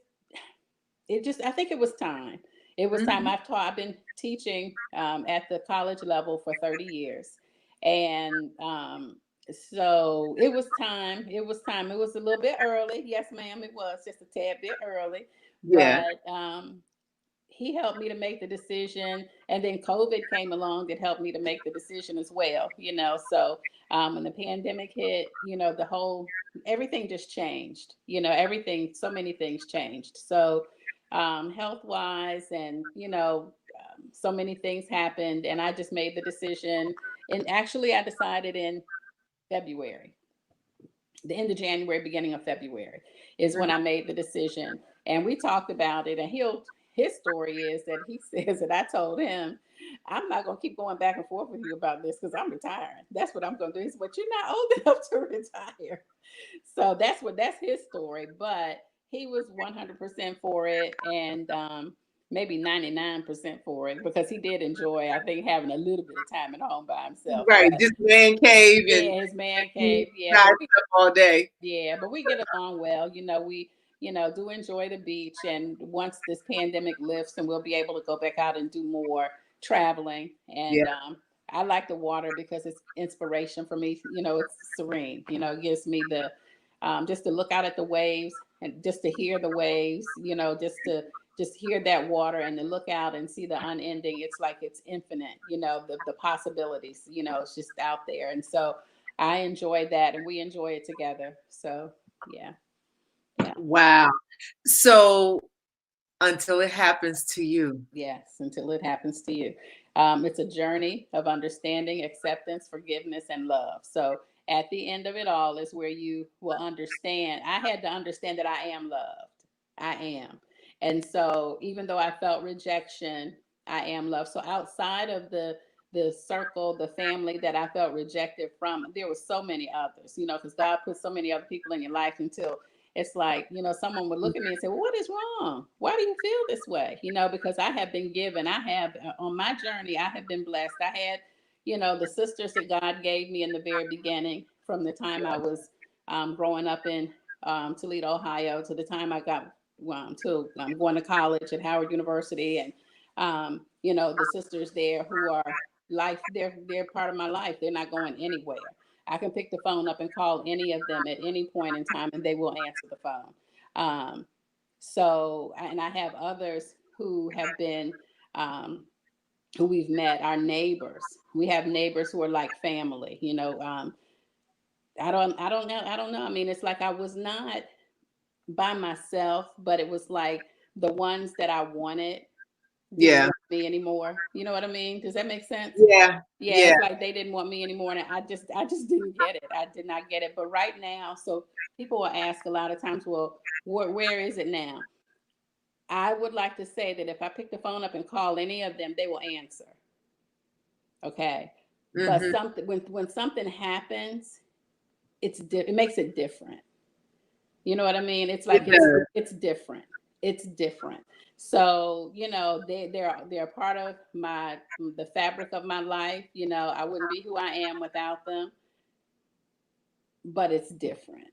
Speaker 2: I think it was time. It was time.
Speaker 1: Mhm.
Speaker 2: I've been teaching at the college level for 30 years. And so it was time. It was time. It was a little bit early. Yes, ma'am, it was just a tad bit early.
Speaker 1: Yeah.
Speaker 2: But he helped me to make the decision, and then COVID came along that helped me to make the decision as well, so when the pandemic hit, the whole everything just changed, everything, so many things changed. So health wise, and so many things happened, and I just made the decision. And actually I decided in February, the end of January, beginning of February is when
Speaker 1: Mhm.
Speaker 2: I made the decision. And we talked about it. And his story is that he says that I told him, I'm not going to keep going back and forth with you about this because I'm retiring. That's what I'm going to do. He said, but you're not old enough to retire. So that's his story. But he was 100% for it. And maybe 99% for it, because he did enjoy, I think, having a little bit of time at home by himself.
Speaker 1: Right,
Speaker 2: But
Speaker 1: just man cave and
Speaker 2: yeah, his man
Speaker 1: do
Speaker 2: cave. Yeah,
Speaker 1: God
Speaker 2: but
Speaker 1: stuff all day.
Speaker 2: we get along well. We do enjoy the beach, and once this pandemic lifts, and we'll be able to go back out and do more traveling.
Speaker 1: Yeah,
Speaker 2: And I like the water because it's inspiration for me. It's serene. It gives me the just to look out at the waves and just to hear the waves. Just hear that water and to look out and see the unending. It's like it's infinite. The possibilities. It's just out there, and so I enjoy that, and we enjoy it together. So yeah, yeah,
Speaker 1: wow. So until it happens to you.
Speaker 2: yes. Until it happens to you, it's a journey of understanding, acceptance, forgiveness, and love. So at the end of it all is where you will understand. I had to understand that I am loved. I am, and so even though I felt rejection, I am loved. So outside of the circle, the family that I felt rejected from, there were so many others, because God put so many other people in your life until it's like, someone would look at me and say, well, what is wrong? Why do you feel this way? Because I have been given, I have, on my journey, I have been blessed. I had, the sisters that God gave me in the very beginning, from the time I was growing up in Toledo, Ohio, to the time I got to going to college at Howard University. And, the sisters there who are they're part of my life. They're not going anywhere. I can pick the phone up and call any of them at any point in time, and they will answer the phone. Um, and I have others who have been, who we've met, our neighbors. We have neighbors who are like family. I don't know. I mean, it's like I was not by myself, but it was like the ones that I wanted didn't
Speaker 1: Yeah,
Speaker 2: want me anymore. You know what I mean? Does that make sense?
Speaker 1: yeah,
Speaker 2: Yeah,
Speaker 1: yeah.
Speaker 2: it's like they didn't want me anymore, and I just didn't get it. I did not get it. But right now, so people will ask a lot of times, well, where is it now? I would like to say that if I pick the phone up and call any of them, they will answer. Okay, but
Speaker 1: Hmm.
Speaker 2: something when something happens, it makes it different. You know what I mean? It's
Speaker 1: It
Speaker 2: like
Speaker 1: does.
Speaker 2: it's different. It's different. So they're a part of the fabric of my life. I wouldn't be who I am without them. But it's different.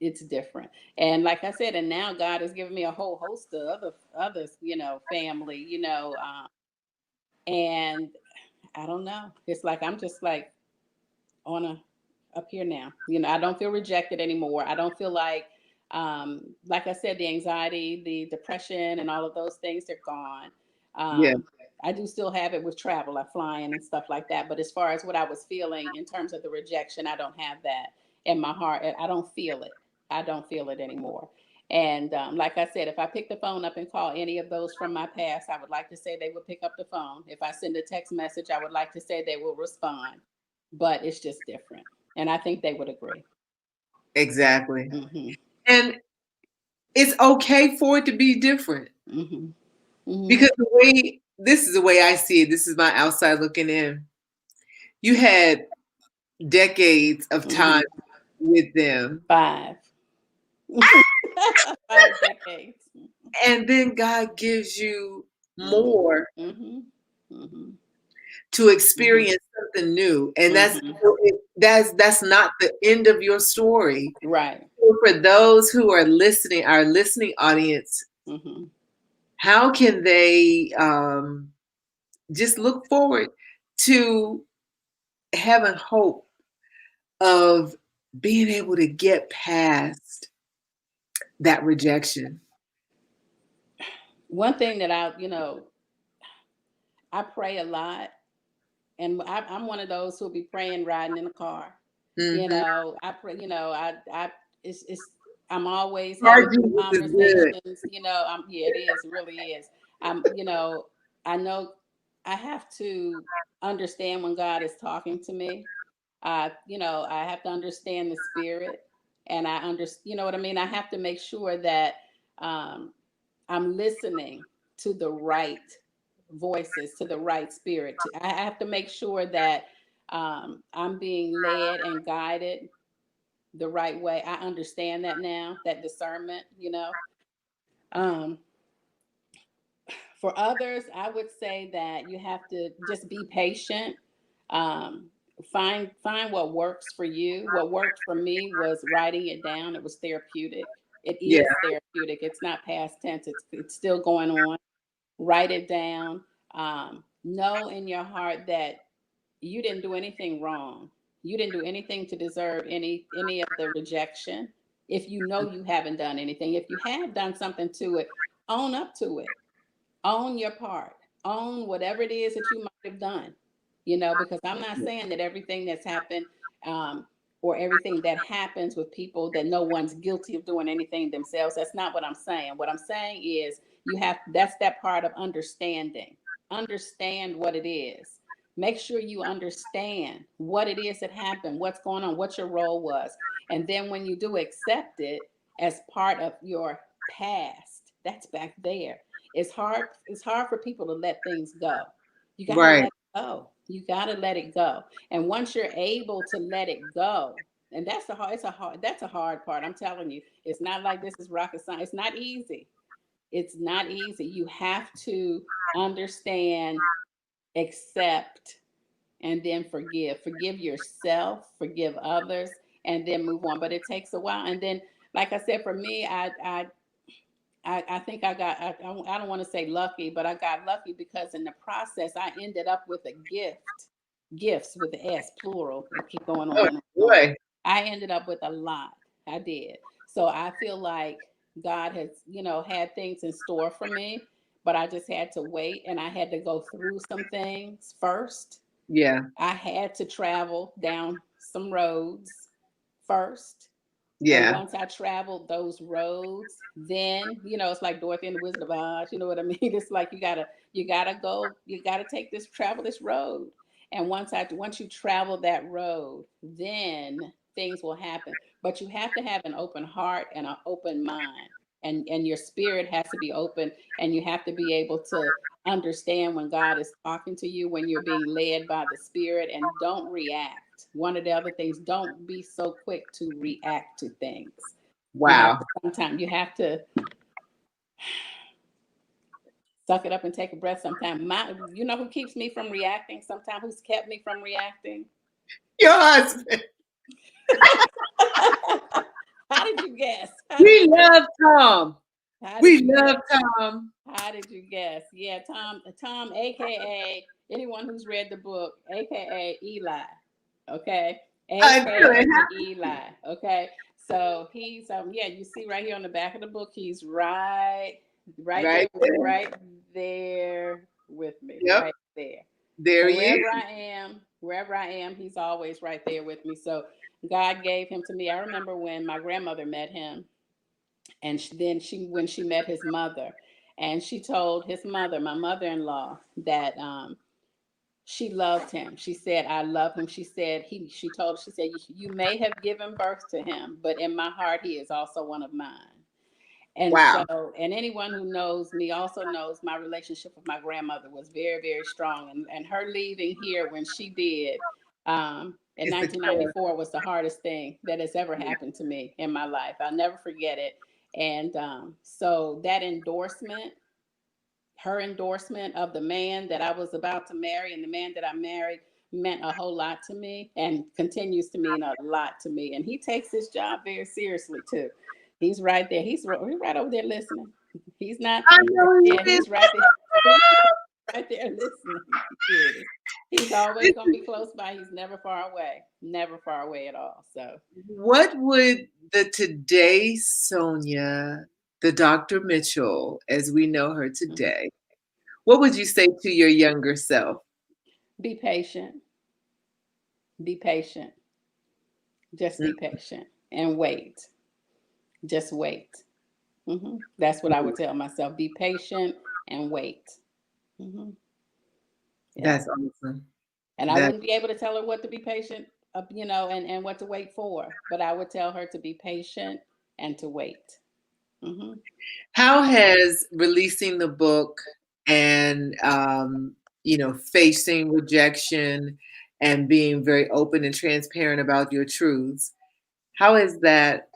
Speaker 2: It's different. And like I said, and now God has given me a whole host of others, family, and I don't know. It's like I'm just like on a up here now. I don't feel rejected anymore. I don't feel like I said, the anxiety, the depression, and all of those things, they're gone.
Speaker 1: Yeah,
Speaker 2: I do still have it with travel. I fly in and stuff like that. But as far as what I was feeling in terms of the rejection, I don't have that in my heart. I don't feel it. I don't feel it anymore. And like I said, if I pick the phone up and call any of those from my past, I would like to say they would pick up the phone. If I send a text message, I would like to say they will respond. But it's just different. And I think they would agree.
Speaker 1: exactly.
Speaker 2: Hmm.
Speaker 1: And it's okay for it to be different
Speaker 2: Hmm. Hmm.
Speaker 1: because this is the way I see it. This is my outside looking in. You had decades of
Speaker 2: Hmm.
Speaker 1: time with them,
Speaker 2: 5. 5 decades.
Speaker 1: and then God gives you
Speaker 2: Hmm.
Speaker 1: more
Speaker 2: Hmm. Hmm.
Speaker 1: to
Speaker 2: Hmm.
Speaker 1: experience something new, and
Speaker 2: Hmm.
Speaker 1: that's not the end of your story.
Speaker 2: Right.
Speaker 1: So for those who are listening, our listening audience,
Speaker 2: Hmm.
Speaker 1: how can they just look forward to having hope of being able to get past that rejection?
Speaker 2: One thing that I pray a lot, and I'm one of those who'll be praying riding in the car.
Speaker 1: Hmm.
Speaker 2: I pray. It's I'm always
Speaker 1: Lord
Speaker 2: having
Speaker 1: Jesus is good.
Speaker 2: conversations. Yeah, it is, it really is. You know, I know I have to understand when God is talking to me. I have to understand the spirit, and you know what I mean. I have to make sure that um, I'm listening to the right voices, to the right spirit. I have to make sure that I'm being led and guided the right way. I understand that now, that discernment. Um, For others, I would say that you have to just be patient. Um, find what works for you. What worked for me was writing it down. It was therapeutic. It
Speaker 1: Yeah,
Speaker 2: is therapeutic. It's not past tense. It's still going on. Write it down. Know in your heart that you didn't do anything wrong. You didn't do anything to deserve any of the rejection. If you know you haven't done anything, if you have done something to it, own up to it. Own your part. Own whatever it is that you might have done. Because I'm not saying that everything that's happened, um, or everything that happens with people, that no one's guilty of doing anything themselves. That's not what I'm saying. What I'm saying is that's that part of understanding. Understand what it is. Make sure you understand what it is that happened, what's going on, what your role was. And then when you do accept it as part of your past, that's back there. It's hard for people to let things go. You got to
Speaker 1: right.
Speaker 2: let it go. You got to let it go. And once you're able to let it go, and that's a hard part. I'm telling you, it's not like this is rocket science. It's not easy. It's not easy. You have to understand, accept, and then forgive. Forgive yourself, forgive others, and then move on. But it takes a while. And then, like I said, for me, I think I don't want to say lucky, but I got lucky because in the process, I ended up with a gift, gifts with the S, plural, and keep going
Speaker 1: Oh
Speaker 2: on and on.
Speaker 1: boy.
Speaker 2: I ended up with a lot. I did. So I feel like God has, had things in store for me, but I just had to wait and I had to go through some things first.
Speaker 1: Yeah,
Speaker 2: I had to travel down some roads first. And
Speaker 1: yeah,
Speaker 2: once I traveled those roads, then it's like Dorothy and the Wizard of Oz. You know what I mean? It's like you gotta go, you gotta take this travel this road. And once you travel that road, then things will happen. But you have to have an open heart and an open mind, and your spirit has to be open, and you have to be able to understand when God is talking to you, when you're being led by the Spirit, and don't react. One of the other things, don't be so quick to react to things.
Speaker 1: wow.
Speaker 2: You have to suck it up and take a breath sometimes. You know who keeps me from reacting sometimes? Who's kept me from reacting?
Speaker 1: Your husband.
Speaker 2: How did you guess? How did
Speaker 1: We
Speaker 2: you guess?
Speaker 1: love Tom.
Speaker 2: How did
Speaker 1: We
Speaker 2: you
Speaker 1: love
Speaker 2: guess?
Speaker 1: Tom.
Speaker 2: How did you guess? Yeah, Tom, aka anyone who's read the book, aka Eli. Okay,
Speaker 1: Until
Speaker 2: aka
Speaker 1: it happened.
Speaker 2: Eli. Okay, so he's yeah. You see right here on the back of the book, he's right
Speaker 1: Right
Speaker 2: there,
Speaker 1: there.
Speaker 2: right there with me,
Speaker 1: Yep.
Speaker 2: right there.
Speaker 1: There
Speaker 2: So
Speaker 1: he is.
Speaker 2: wherever I am, he's always right there with me. So God gave him to me. I remember when my grandmother met him, and then when she met his mother, and she told his mother, my mother-in-law, that she loved him. She said, I love him. She said, you may have given birth to him, but in my heart he is also one of mine. And
Speaker 1: Wow.
Speaker 2: so, and anyone who knows me also knows my relationship with my grandmother was very, very strong. And her leaving here when she did, in
Speaker 1: It's the core.
Speaker 2: 1994, was the hardest thing that has ever happened to me in my life. I'll never forget it. And so that endorsement, her endorsement of the man that I was about to marry and the man that I married, meant a whole lot to me and continues to mean a lot to me. And he takes his job very seriously too. He's right there. He's right over there listening. He's not.
Speaker 1: I know
Speaker 2: Yeah,
Speaker 1: he is.
Speaker 2: he's right there. He's right there listening. He is. He's always
Speaker 1: This
Speaker 2: gonna
Speaker 1: is-
Speaker 2: be close by. He's never far away. Never far away at all. So
Speaker 1: What would the today Sonia, the Dr. Mitchell, as we know her
Speaker 2: mhm.
Speaker 1: today, what would you say to your younger self?
Speaker 2: Be patient. Be patient. Just
Speaker 1: Mm,
Speaker 2: be patient and wait. Just wait. That's what I would tell myself. Be patient and wait. hmm Yeah.
Speaker 1: that's awesome.
Speaker 2: And I
Speaker 1: That
Speaker 2: wouldn't be able to tell her what to be patient, and what to wait for, but I would tell her to be patient and to wait. hmm
Speaker 1: how has releasing the book and facing rejection and being very open and transparent about your truths, how has that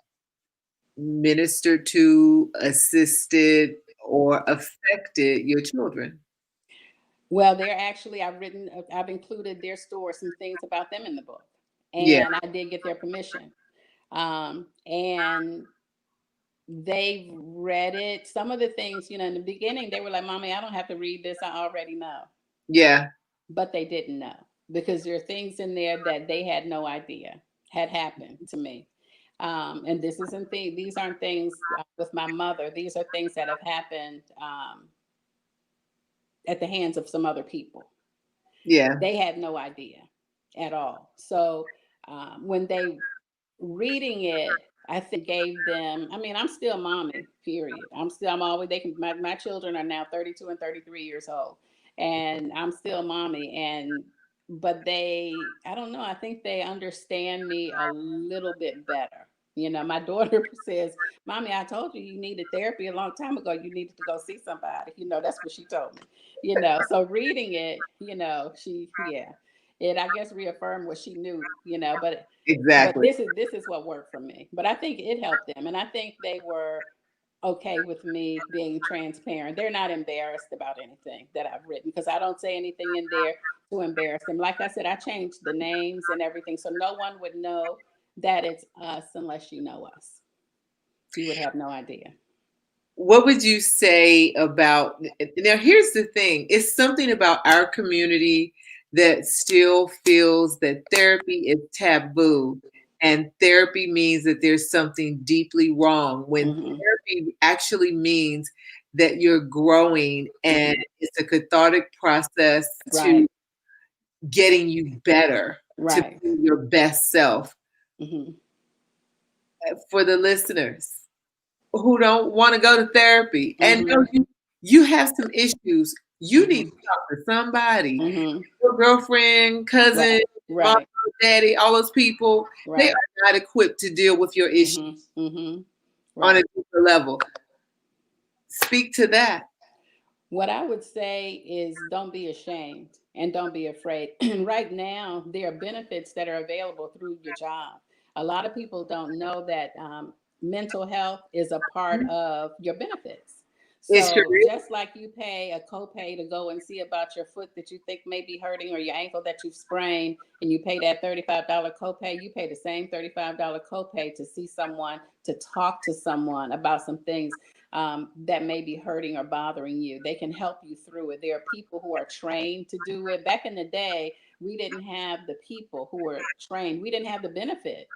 Speaker 1: ministered to, assisted? or affected your children?
Speaker 2: Well, they're actually I've included their story, some things about them in the book,
Speaker 1: Yeah,
Speaker 2: and I did get their permission. And they've read it. Some of the things, in the beginning, they were like, "Mommy, I don't have to read this. I already know."
Speaker 1: yeah,
Speaker 2: But they didn't know because there are things in there that they had no idea had happened to me. And these aren't things with my mother. These are things that have happened at the hands of some other people.
Speaker 1: yeah,
Speaker 2: They had no idea at all. So when they reading it, I think gave them, I mean, I'm still mommy, period. I'm always, my children are now 32 and 33 years old, and I'm still mommy. But I don't know, I think they understand me a little bit better. My daughter says, "Mommy, I told you you needed therapy a long time ago. You needed to go see somebody." That's what she told me. So reading it, yeah, it, I guess, reaffirmed what she knew, but
Speaker 1: exactly.
Speaker 2: this is what worked for me. But I think it helped them, and I think they were okay with me being transparent. They're not embarrassed about anything that I've written because I don't say anything in there to embarrass them. Like I said, I changed the names and everything, so no one would know that it's us unless you know us. You would have no idea.
Speaker 1: What would you say about now? Here's the thing, it's something about our community that still feels that therapy is taboo, and therapy means that there's something deeply wrong, when
Speaker 2: Hmm.
Speaker 1: therapy actually means that you're growing, and
Speaker 2: Hmm.
Speaker 1: it's a cathartic process to
Speaker 2: Right.
Speaker 1: getting you better, to
Speaker 2: Right.
Speaker 1: be your best self.
Speaker 2: Hmm.
Speaker 1: For the listeners who don't want to go to therapy and know
Speaker 2: Hmm.
Speaker 1: you have some issues, you need to
Speaker 2: Hmm.
Speaker 1: talk to somebody.
Speaker 2: Hmm.
Speaker 1: Your girlfriend, cousin,
Speaker 2: Right.
Speaker 1: mom,
Speaker 2: Right.
Speaker 1: daddy, all those people, they
Speaker 2: Right.
Speaker 1: are not equipped to deal with your issues
Speaker 2: Hmm. Hmm.
Speaker 1: on a
Speaker 2: Right.
Speaker 1: deeper level. Speak to that.
Speaker 2: What I would say is don't be ashamed and don't be afraid. Right now, there are benefits that are available through your job. A lot of people don't know that mental health is a part of your benefits.
Speaker 1: It sure
Speaker 2: So
Speaker 1: is.
Speaker 2: just like you pay a copay to go and see about your foot that you think may be hurting or your ankle that you've sprained, and you pay that $35 copay, you pay the same $35 copay to see someone, to talk to someone about some things that may be hurting or bothering you. They can help you through it. There are people who are trained to do it. Back in the day, we didn't have the people who were trained, we didn't have the benefit.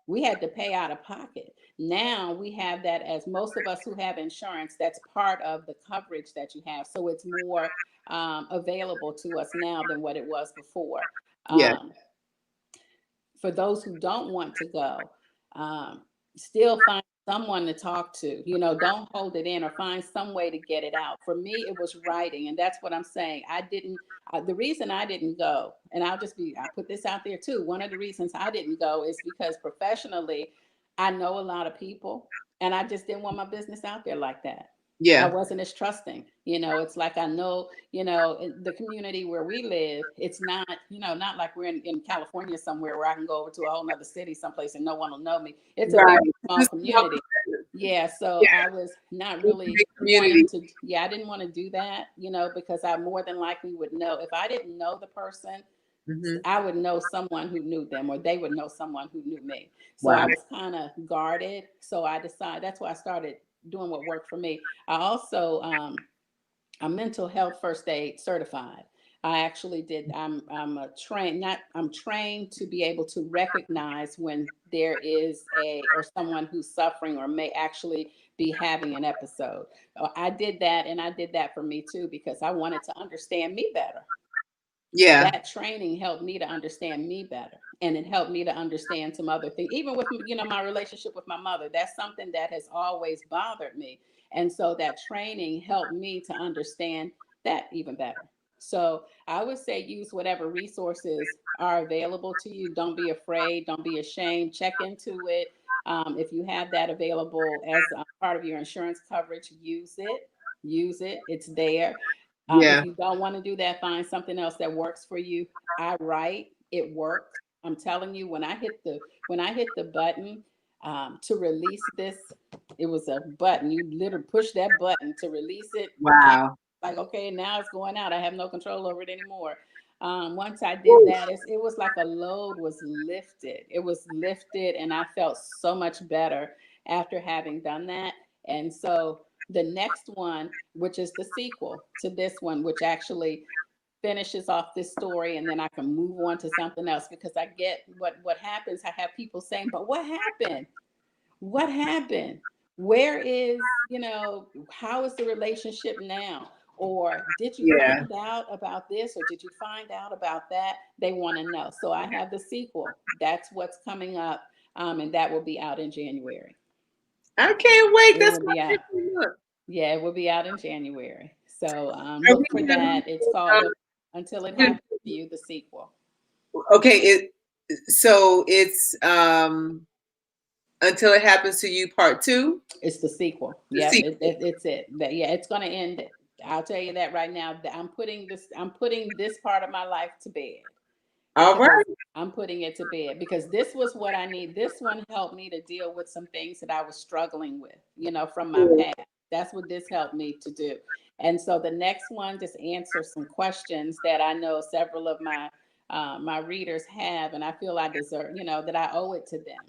Speaker 2: We had to pay out of pocket. Now we have that, as most of us who have insurance, that's part of the coverage that you have. So it's more available to us now than what it was before.
Speaker 1: Yeah,
Speaker 2: Um, for those who don't want to go, um, still find someone to talk to. Don't hold it in, or find some way to get it out. For me, it was writing, and that's what I'm saying. I didn't. The reason I didn't go, and I put this out there too. One of the reasons I didn't go is because professionally, I know a lot of people, and I just didn't want my business out there like that. I
Speaker 1: yeah,
Speaker 2: wasn't as trusting. It's like I know, in the community where we live, it's not, not like we're in California somewhere where I can go over to a whole nother city someplace and no one will know me. It's a very
Speaker 1: right.
Speaker 2: small
Speaker 1: Just walk
Speaker 2: community.
Speaker 1: around.
Speaker 2: Yeah, so
Speaker 1: Yeah,
Speaker 2: I was not
Speaker 1: it's a
Speaker 2: really
Speaker 1: big
Speaker 2: wanting
Speaker 1: community.
Speaker 2: to, yeah, I didn't want to do that, because I more than likely would know. If I didn't know the person,
Speaker 1: Hmm.
Speaker 2: I would know someone who knew them, or they would know someone who knew me. So I
Speaker 1: Wow.
Speaker 2: was kind of guarded. So I decided, that's why I started doing what worked for me. I also, I'm mental health first aid certified. I actually did. I'm a trained not I'm trained to be able to recognize when there is a or someone who's suffering or may actually be having an episode. I did that, and I did that for me too because I wanted to understand me better.
Speaker 1: Yeah,
Speaker 2: That training helped me to understand me better, and it helped me to understand some other things, even with my relationship with my mother. That's something that has always bothered me, and so that training helped me to understand that even better. So I would say use whatever resources are available to you. Don't be afraid, don't be ashamed, check into it. If you have that available as a part of your insurance coverage, use it, it's there. If
Speaker 1: yeah,
Speaker 2: you don't want to do that, find something else that works for you. I write, it works. I'm telling you, when I hit the button to release this It was a button. You literally push that button to release it. And
Speaker 1: Wow.
Speaker 2: like, okay, now it's going out. I have no control over it anymore. Once I did
Speaker 1: Woo.
Speaker 2: that, it was like a load was lifted. It was lifted, and I felt so much better after having done that. And so the next one, which is the sequel to this one, which actually finishes off this story, and then I can move on to something else, because I get what happens. I have people saying, "But what happened? What happened? Where is, how is the relationship now? Or did you
Speaker 1: Yeah.
Speaker 2: find out about this? Or did you find out about that?" They want to know. So I have the sequel. That's what's coming up. And that will be out in January.
Speaker 1: I can't wait.
Speaker 2: It
Speaker 1: That's
Speaker 2: will
Speaker 1: my
Speaker 2: be out.
Speaker 1: favorite look.
Speaker 2: Yeah, it will be out in January. So
Speaker 1: Are
Speaker 2: look for
Speaker 1: we gonna,
Speaker 2: that. It's called Until It
Speaker 1: we're-
Speaker 2: Happens to You, the sequel.
Speaker 1: okay, so it's Until It Happens to You Part 2,
Speaker 2: It's the sequel.
Speaker 1: the
Speaker 2: Yep,
Speaker 1: sequel.
Speaker 2: it's it. Yeah, it's going to end. I'll tell you that right now. I'm putting this part of my life to bed,
Speaker 1: All
Speaker 2: because
Speaker 1: right.
Speaker 2: I'm putting it to bed, because this was what I need. This one helped me to deal with some things that I was struggling with, from my
Speaker 1: Cool.
Speaker 2: past. That's what this helped me to do. And so the next one just answers some questions that I know several of my readers have, and I feel I deserve, that I owe it to them,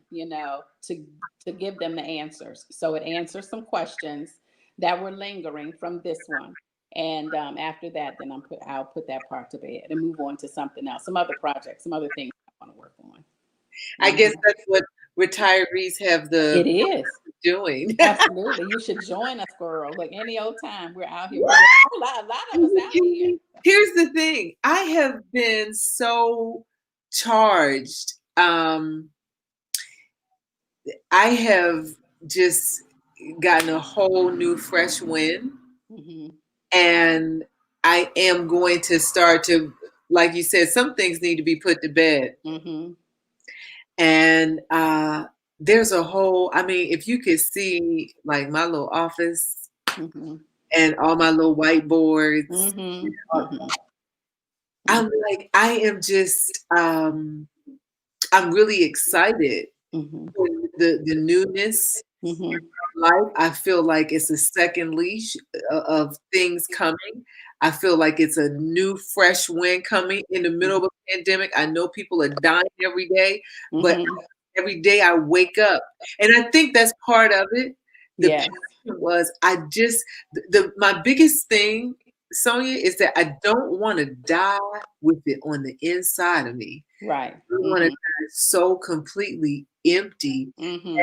Speaker 2: to give them the answers. So it answers some questions that were lingering from this one. And after that, then I'll put that part to bed and move on to something else, some other projects, some other things I want to work on.
Speaker 1: I guess
Speaker 2: Mhm.
Speaker 1: that's what retirees have
Speaker 2: It
Speaker 1: the
Speaker 2: is.
Speaker 1: doing.
Speaker 2: Absolutely. You should join us, girl. Look, any old time. We're out here.
Speaker 1: What?
Speaker 2: A lot
Speaker 1: Are
Speaker 2: of us
Speaker 1: you
Speaker 2: out
Speaker 1: kidding
Speaker 2: here.
Speaker 1: me? Here's the thing. I have been so charged. I have just gotten a whole new fresh wind,
Speaker 2: Hmm.
Speaker 1: and I am going to start to, like you said, some things need to be put to bed.
Speaker 2: Hmm.
Speaker 1: And there's a whole, I mean, if you could see like my little office
Speaker 2: Hmm.
Speaker 1: and all my little whiteboards,
Speaker 2: Hmm. Hmm.
Speaker 1: I'm like, I am just, I'm really excited
Speaker 2: Hmm.
Speaker 1: for the newness
Speaker 2: Hmm.
Speaker 1: of life. I feel like it's a second leash of things coming. I feel like it's a new, fresh wind coming in the middle of a pandemic. I know people are dying every day, but
Speaker 2: Hmm.
Speaker 1: every day I wake up, and I think that's part of it. The
Speaker 2: Yes.
Speaker 1: passion was I just my biggest thing, Sonia, is that I don't want to die with it on the inside of me.
Speaker 2: Right.
Speaker 1: I want to
Speaker 2: Hmm.
Speaker 1: die so completely empty.
Speaker 2: Hmm.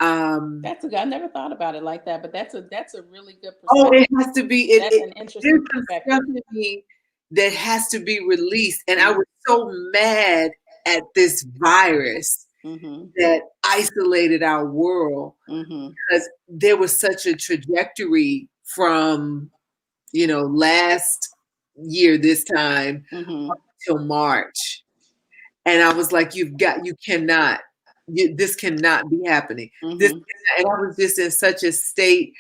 Speaker 1: And
Speaker 2: That's a good. I never thought about it like that, but that's a really good
Speaker 1: oh,
Speaker 2: perspective.
Speaker 1: it has to be
Speaker 2: That's an
Speaker 1: there's
Speaker 2: interesting
Speaker 1: some stuff
Speaker 2: perspective.
Speaker 1: in me that has to be released. And I
Speaker 2: Mm-hmm.
Speaker 1: was so mad at this virus
Speaker 2: Mm-hmm.
Speaker 1: that isolated our world
Speaker 2: Mm-hmm.
Speaker 1: because there was such a trajectory from, last year this time
Speaker 2: Mm-hmm.
Speaker 1: till March. And I was like, you cannot, this cannot be happening. This,
Speaker 2: Mm-hmm.
Speaker 1: and I was just in such a state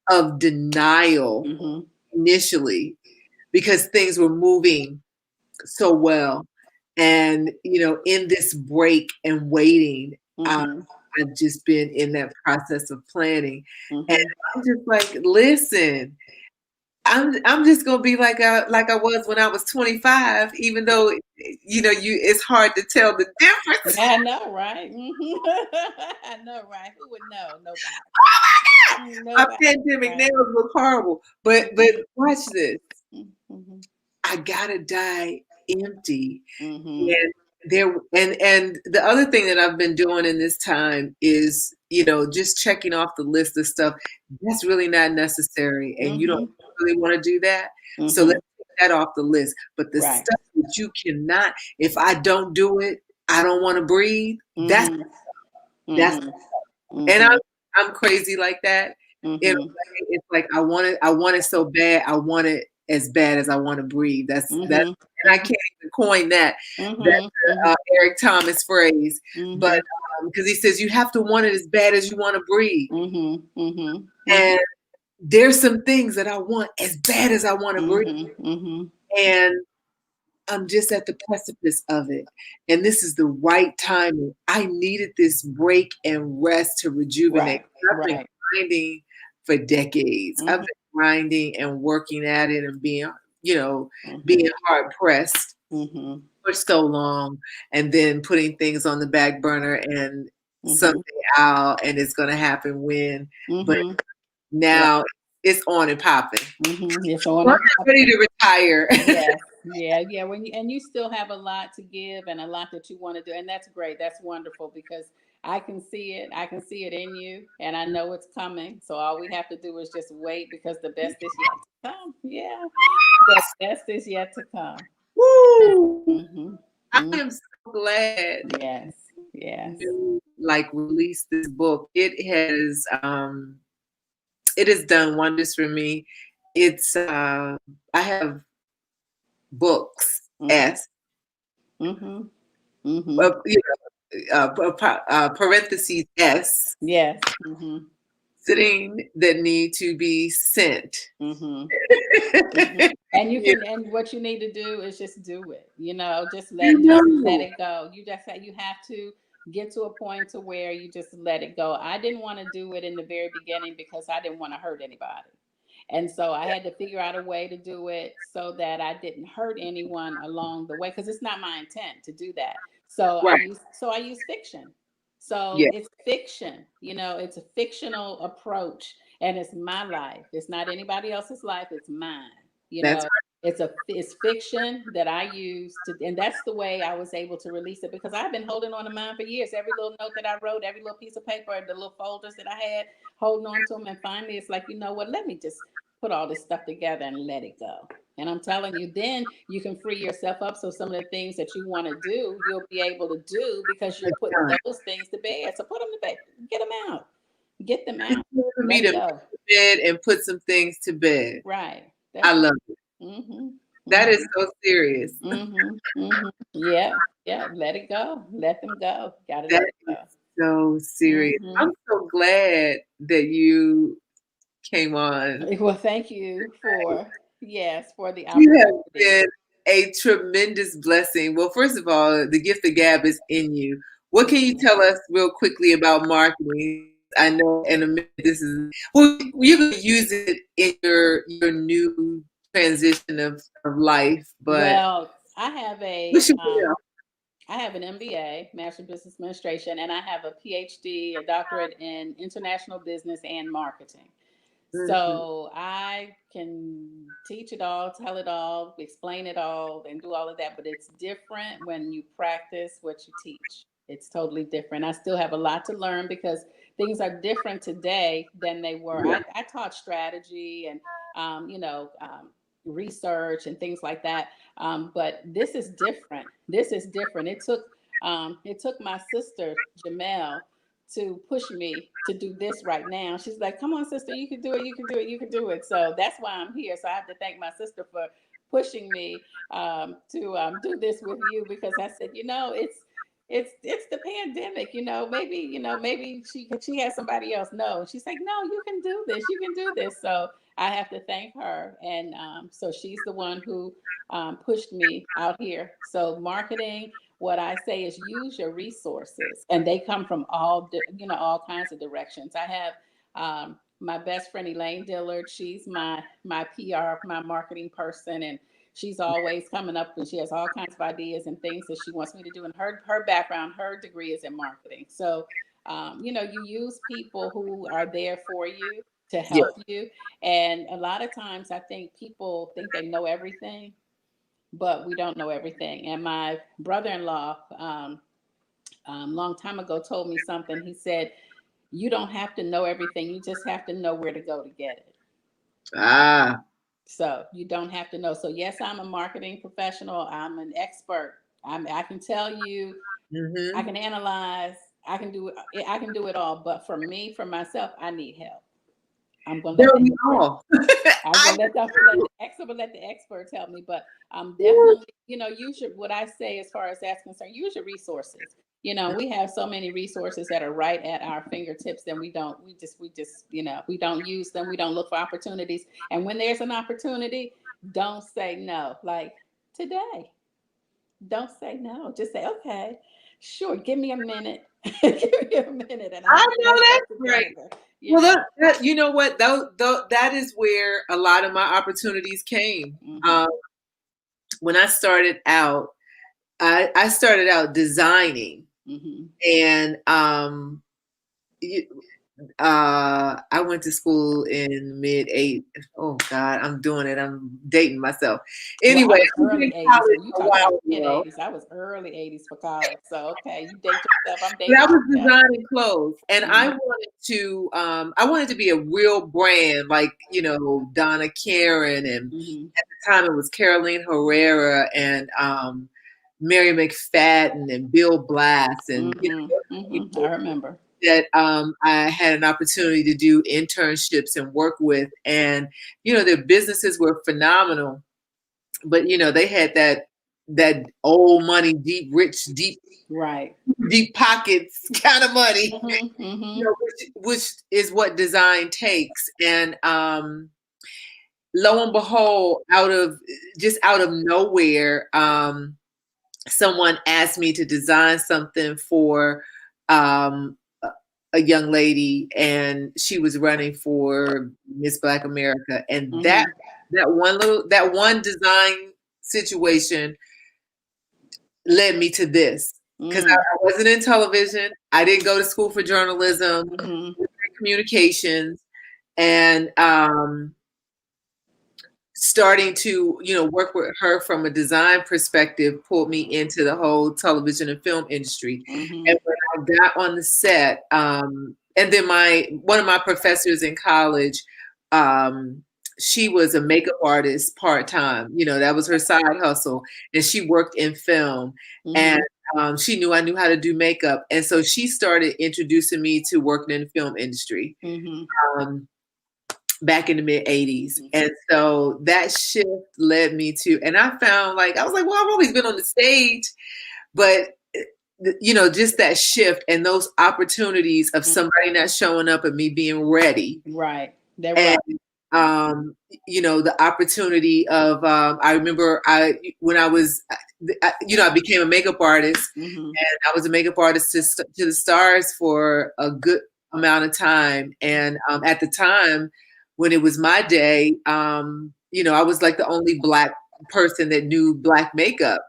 Speaker 1: of denial
Speaker 2: Mm-hmm.
Speaker 1: initially because things were moving so well. And, in this break and waiting,
Speaker 2: Mm-hmm.
Speaker 1: I've just been in that process of planning. And
Speaker 2: Mm-hmm.
Speaker 1: I'm just like, listen, I'm just gonna be like I was when I was 25, even though it's hard to tell the difference.
Speaker 2: Yeah, I know, right? Hmm. I know, right? Who would know? Nobody.
Speaker 1: My
Speaker 2: Nobody.
Speaker 1: pandemic
Speaker 2: Right.
Speaker 1: nails look horrible, but watch this.
Speaker 2: Mm-hmm.
Speaker 1: I gotta die empty.
Speaker 2: Mm-hmm.
Speaker 1: And and the other thing that I've been doing in this time is, just checking off the list of stuff that's really not necessary and you don't
Speaker 2: Mm-hmm.
Speaker 1: really want to do that. So
Speaker 2: Mm-hmm.
Speaker 1: let's take that off the list. But the
Speaker 2: Right.
Speaker 1: stuff that you cannot, if I don't do it, I don't want to breathe.
Speaker 2: Mm-hmm.
Speaker 1: That's
Speaker 2: Mm-hmm.
Speaker 1: and
Speaker 2: Mm-hmm.
Speaker 1: I'm crazy like that. In a
Speaker 2: Mm-hmm.
Speaker 1: way, it's like I want it so bad. I want it as bad as I want to breathe. That's
Speaker 2: Mm-hmm.
Speaker 1: and I can't even coin that. That's
Speaker 2: Mm-hmm.
Speaker 1: Eric Thomas phrase, but
Speaker 2: Mm-hmm.
Speaker 1: because he says you have to want it as bad as you want to breathe.
Speaker 2: Mm-hmm. Mm-hmm.
Speaker 1: And there's some things that I want as bad as I want to breathe,
Speaker 2: Mm-hmm. Mm-hmm.
Speaker 1: and I'm just at the precipice of it. And this is the right timing. I needed this break and rest to rejuvenate.
Speaker 2: Right.
Speaker 1: I've been
Speaker 2: Right.
Speaker 1: grinding for decades. I've
Speaker 2: Mm-hmm.
Speaker 1: been grinding and working at it and being, you know,
Speaker 2: Mm-hmm.
Speaker 1: being hard pressed
Speaker 2: Mm-hmm.
Speaker 1: for so long, and then putting things on the back burner and someday
Speaker 2: Mm-hmm.
Speaker 1: and it's going to happen when, but
Speaker 2: Mm-hmm. Right.
Speaker 1: now it's on and popping.
Speaker 2: Mm-hmm. It's on
Speaker 1: I'm
Speaker 2: and
Speaker 1: not ready
Speaker 2: popping.
Speaker 1: to retire.
Speaker 2: Yes. Yeah. Yeah. When you and you still have a lot to give and a lot that you want to do, and that's great. That's wonderful because I can see it. I can see it in you, and I know it's coming. So all we have to do is just wait because the best is yet to come. Yeah, the best is yet to come.
Speaker 1: Woo!
Speaker 2: Mm-hmm.
Speaker 1: I
Speaker 2: Mm-hmm.
Speaker 1: am so glad
Speaker 2: Yes. Yes.
Speaker 1: you like released this book. It has done wonders for me. It's I have books
Speaker 2: Mm-hmm.
Speaker 1: S
Speaker 2: Mm-hmm. Mm-hmm.
Speaker 1: you parentheses S
Speaker 2: Yes. Mm-hmm.
Speaker 1: sitting that need to be sent.
Speaker 2: Mm-hmm. Hmm. And you
Speaker 1: You
Speaker 2: can, and what you need to do is just do it. Just let
Speaker 1: know,
Speaker 2: it go. You have to get to a point to where you just let it go. I didn't want to do it in the very beginning because I didn't want to hurt anybody. And so I had to figure out a way to do it so that I didn't hurt anyone along the way because it's not my intent to do that.
Speaker 1: right?
Speaker 2: So I use fiction. So
Speaker 1: Yeah,
Speaker 2: it's fiction, it's a fictional approach and it's my life. It's not anybody else's life, it's mine. You
Speaker 1: that's
Speaker 2: know, it's fiction that I use to, and that's the way I was able to release it because I've been holding on to mine for years. Every little note that I wrote, every little piece of paper, the little folders that I had, holding on to them. And finally, it's like, you know what? Let me just put all this stuff together and let it go. And I'm telling you, then you can free yourself up. So some of the things that you want to do, you'll be able to do because you're putting
Speaker 1: right.
Speaker 2: those things to bed. So put them to bed, get them out, get them
Speaker 1: It's
Speaker 2: out,
Speaker 1: time for me
Speaker 2: let it
Speaker 1: to make
Speaker 2: go.
Speaker 1: bed and put some things to bed.
Speaker 2: Right.
Speaker 1: I
Speaker 2: That's right.
Speaker 1: love it.
Speaker 2: Mm-hmm.
Speaker 1: That is
Speaker 2: Mm-hmm.
Speaker 1: so serious.
Speaker 2: Mm-hmm. Mm-hmm. Yeah. Yeah. Let it go. Let them go. Gotta
Speaker 1: That
Speaker 2: let it
Speaker 1: is
Speaker 2: go.
Speaker 1: so serious.
Speaker 2: Mm-hmm.
Speaker 1: I'm so glad that you came on.
Speaker 2: Well, thank you for, yes, for the
Speaker 1: You have
Speaker 2: opportunity.
Speaker 1: been a tremendous blessing. Well, first of all, the gift of gab is in you. What can you
Speaker 2: Mhm.
Speaker 1: tell us real quickly about marketing? I know in a minute this is well, you're going to use it in your new transition of life, but
Speaker 2: Well,
Speaker 1: what's your deal?
Speaker 2: I have an MBA, Master of Business Administration, and I have a PhD, a doctorate in international business and marketing.
Speaker 1: Mhm.
Speaker 2: So I can teach it all, tell it all, explain it all, and do all of that. But it's different when you practice what you teach. It's totally different. I still have a lot to learn because things are different today than they were.
Speaker 1: Yeah,
Speaker 2: I taught strategy and, research and things like that. But this is different. This is different. It took my sister Jamel to push me to do this right now. She's like, "Come on, sister, you can do it. You can do it. You can do it." So that's why I'm here. So I have to thank my sister for pushing me to do this with you because I said, it's the pandemic. Maybe she has somebody else. No, she's like, "No, you can do this. You can do this." So I have to thank her, and so she's the one who pushed me out here. So marketing, what I say is use your resources, and they come from all kinds of directions. I have my best friend Elaine Dillard. She's my PR, my marketing person, and she's always coming up and she has all kinds of ideas and things that she wants me to do. And her background, her degree is in marketing. So you use people who are there for you to
Speaker 1: yeah.
Speaker 2: help you. And a lot of times, I think people think they know everything, but we don't know everything. And my brother-in-law, long time ago, told me something. He said, "You don't have to know everything. You just have to know where to go to get it."
Speaker 1: Ah.
Speaker 2: So you don't have to know. So yes, I'm a marketing professional. I'm an expert. I can tell you, I
Speaker 1: Mm-hmm.
Speaker 2: can analyze. I can do it all. But for me, for myself, I need help. I'm gonna let
Speaker 1: Don't
Speaker 2: the
Speaker 1: we
Speaker 2: expert.
Speaker 1: all?
Speaker 2: I'm
Speaker 1: I
Speaker 2: gonna let the experts help me, but definitely, use what I say as far as that's concerned. Use your resources. We have so many resources that are right at our fingertips, and we don't use them. We don't look for opportunities. And when there's an opportunity, don't say no. Like today, don't say no. Just say, okay, sure, give me a minute. Give me a minute, and I'll get
Speaker 1: know
Speaker 2: my stuff
Speaker 1: that's right.
Speaker 2: together.
Speaker 1: Well,
Speaker 2: Yeah.
Speaker 1: you know what? That is where a lot of my opportunities came.
Speaker 2: Mhm.
Speaker 1: When I started out, I started out designing,
Speaker 2: Mhm.
Speaker 1: and I went to school in mid eight. Oh God, I'm doing it. I'm dating myself.
Speaker 2: Well, I
Speaker 1: Anyway,
Speaker 2: was
Speaker 1: I was in
Speaker 2: early 80s.
Speaker 1: college
Speaker 2: When you
Speaker 1: a
Speaker 2: talking about
Speaker 1: while
Speaker 2: mid
Speaker 1: ago.
Speaker 2: 80s, I was early 80s for college. So okay, you date yourself. I'm
Speaker 1: But
Speaker 2: dating
Speaker 1: I was
Speaker 2: myself.
Speaker 1: designing clothes, and
Speaker 2: Mhm.
Speaker 1: I wanted to be a real brand, like Donna Karen, and
Speaker 2: Mhm.
Speaker 1: at the time it was Caroline Herrera and Mary McFadden and Bill Blass, and
Speaker 2: Mhm. Mhm. I
Speaker 1: people
Speaker 2: remember.
Speaker 1: that I had an opportunity to do internships and work with, and their businesses were phenomenal, but they had that old money, deep, rich,
Speaker 2: Right.
Speaker 1: deep pockets kind of money,
Speaker 2: Mhm. Mhm.
Speaker 1: which is what design takes. And lo and behold, out of nowhere, someone asked me to design something for um, a young lady, and she was running for Miss Black America, and
Speaker 2: Mhm.
Speaker 1: that one design situation led me to this, because
Speaker 2: Mm.
Speaker 1: I wasn't in television. I didn't go to school for journalism,
Speaker 2: Mhm.
Speaker 1: communications, and starting to work with her from a design perspective pulled me into the whole television and film industry. And
Speaker 2: Mhm.
Speaker 1: when I got on the set, and then my one of my professors in college, she was a makeup artist part-time. That was her side hustle, and she worked in film, and
Speaker 2: Mhm.
Speaker 1: she knew I knew how to do makeup, and so she started introducing me to working in the film industry.
Speaker 2: Mhm.
Speaker 1: um, Back in the mid 80s. And so that shift led me to, and I was like, well, I've always been on the stage, but just that shift and those opportunities of
Speaker 2: Mhm.
Speaker 1: somebody not showing up and me being ready.
Speaker 2: Right. That
Speaker 1: And
Speaker 2: right.
Speaker 1: the opportunity of I remember when I was I became a makeup artist,
Speaker 2: Mhm.
Speaker 1: and I was a makeup artist to the stars for a good amount of time. And at the time when it was my day, I was like the only Black person that knew Black makeup.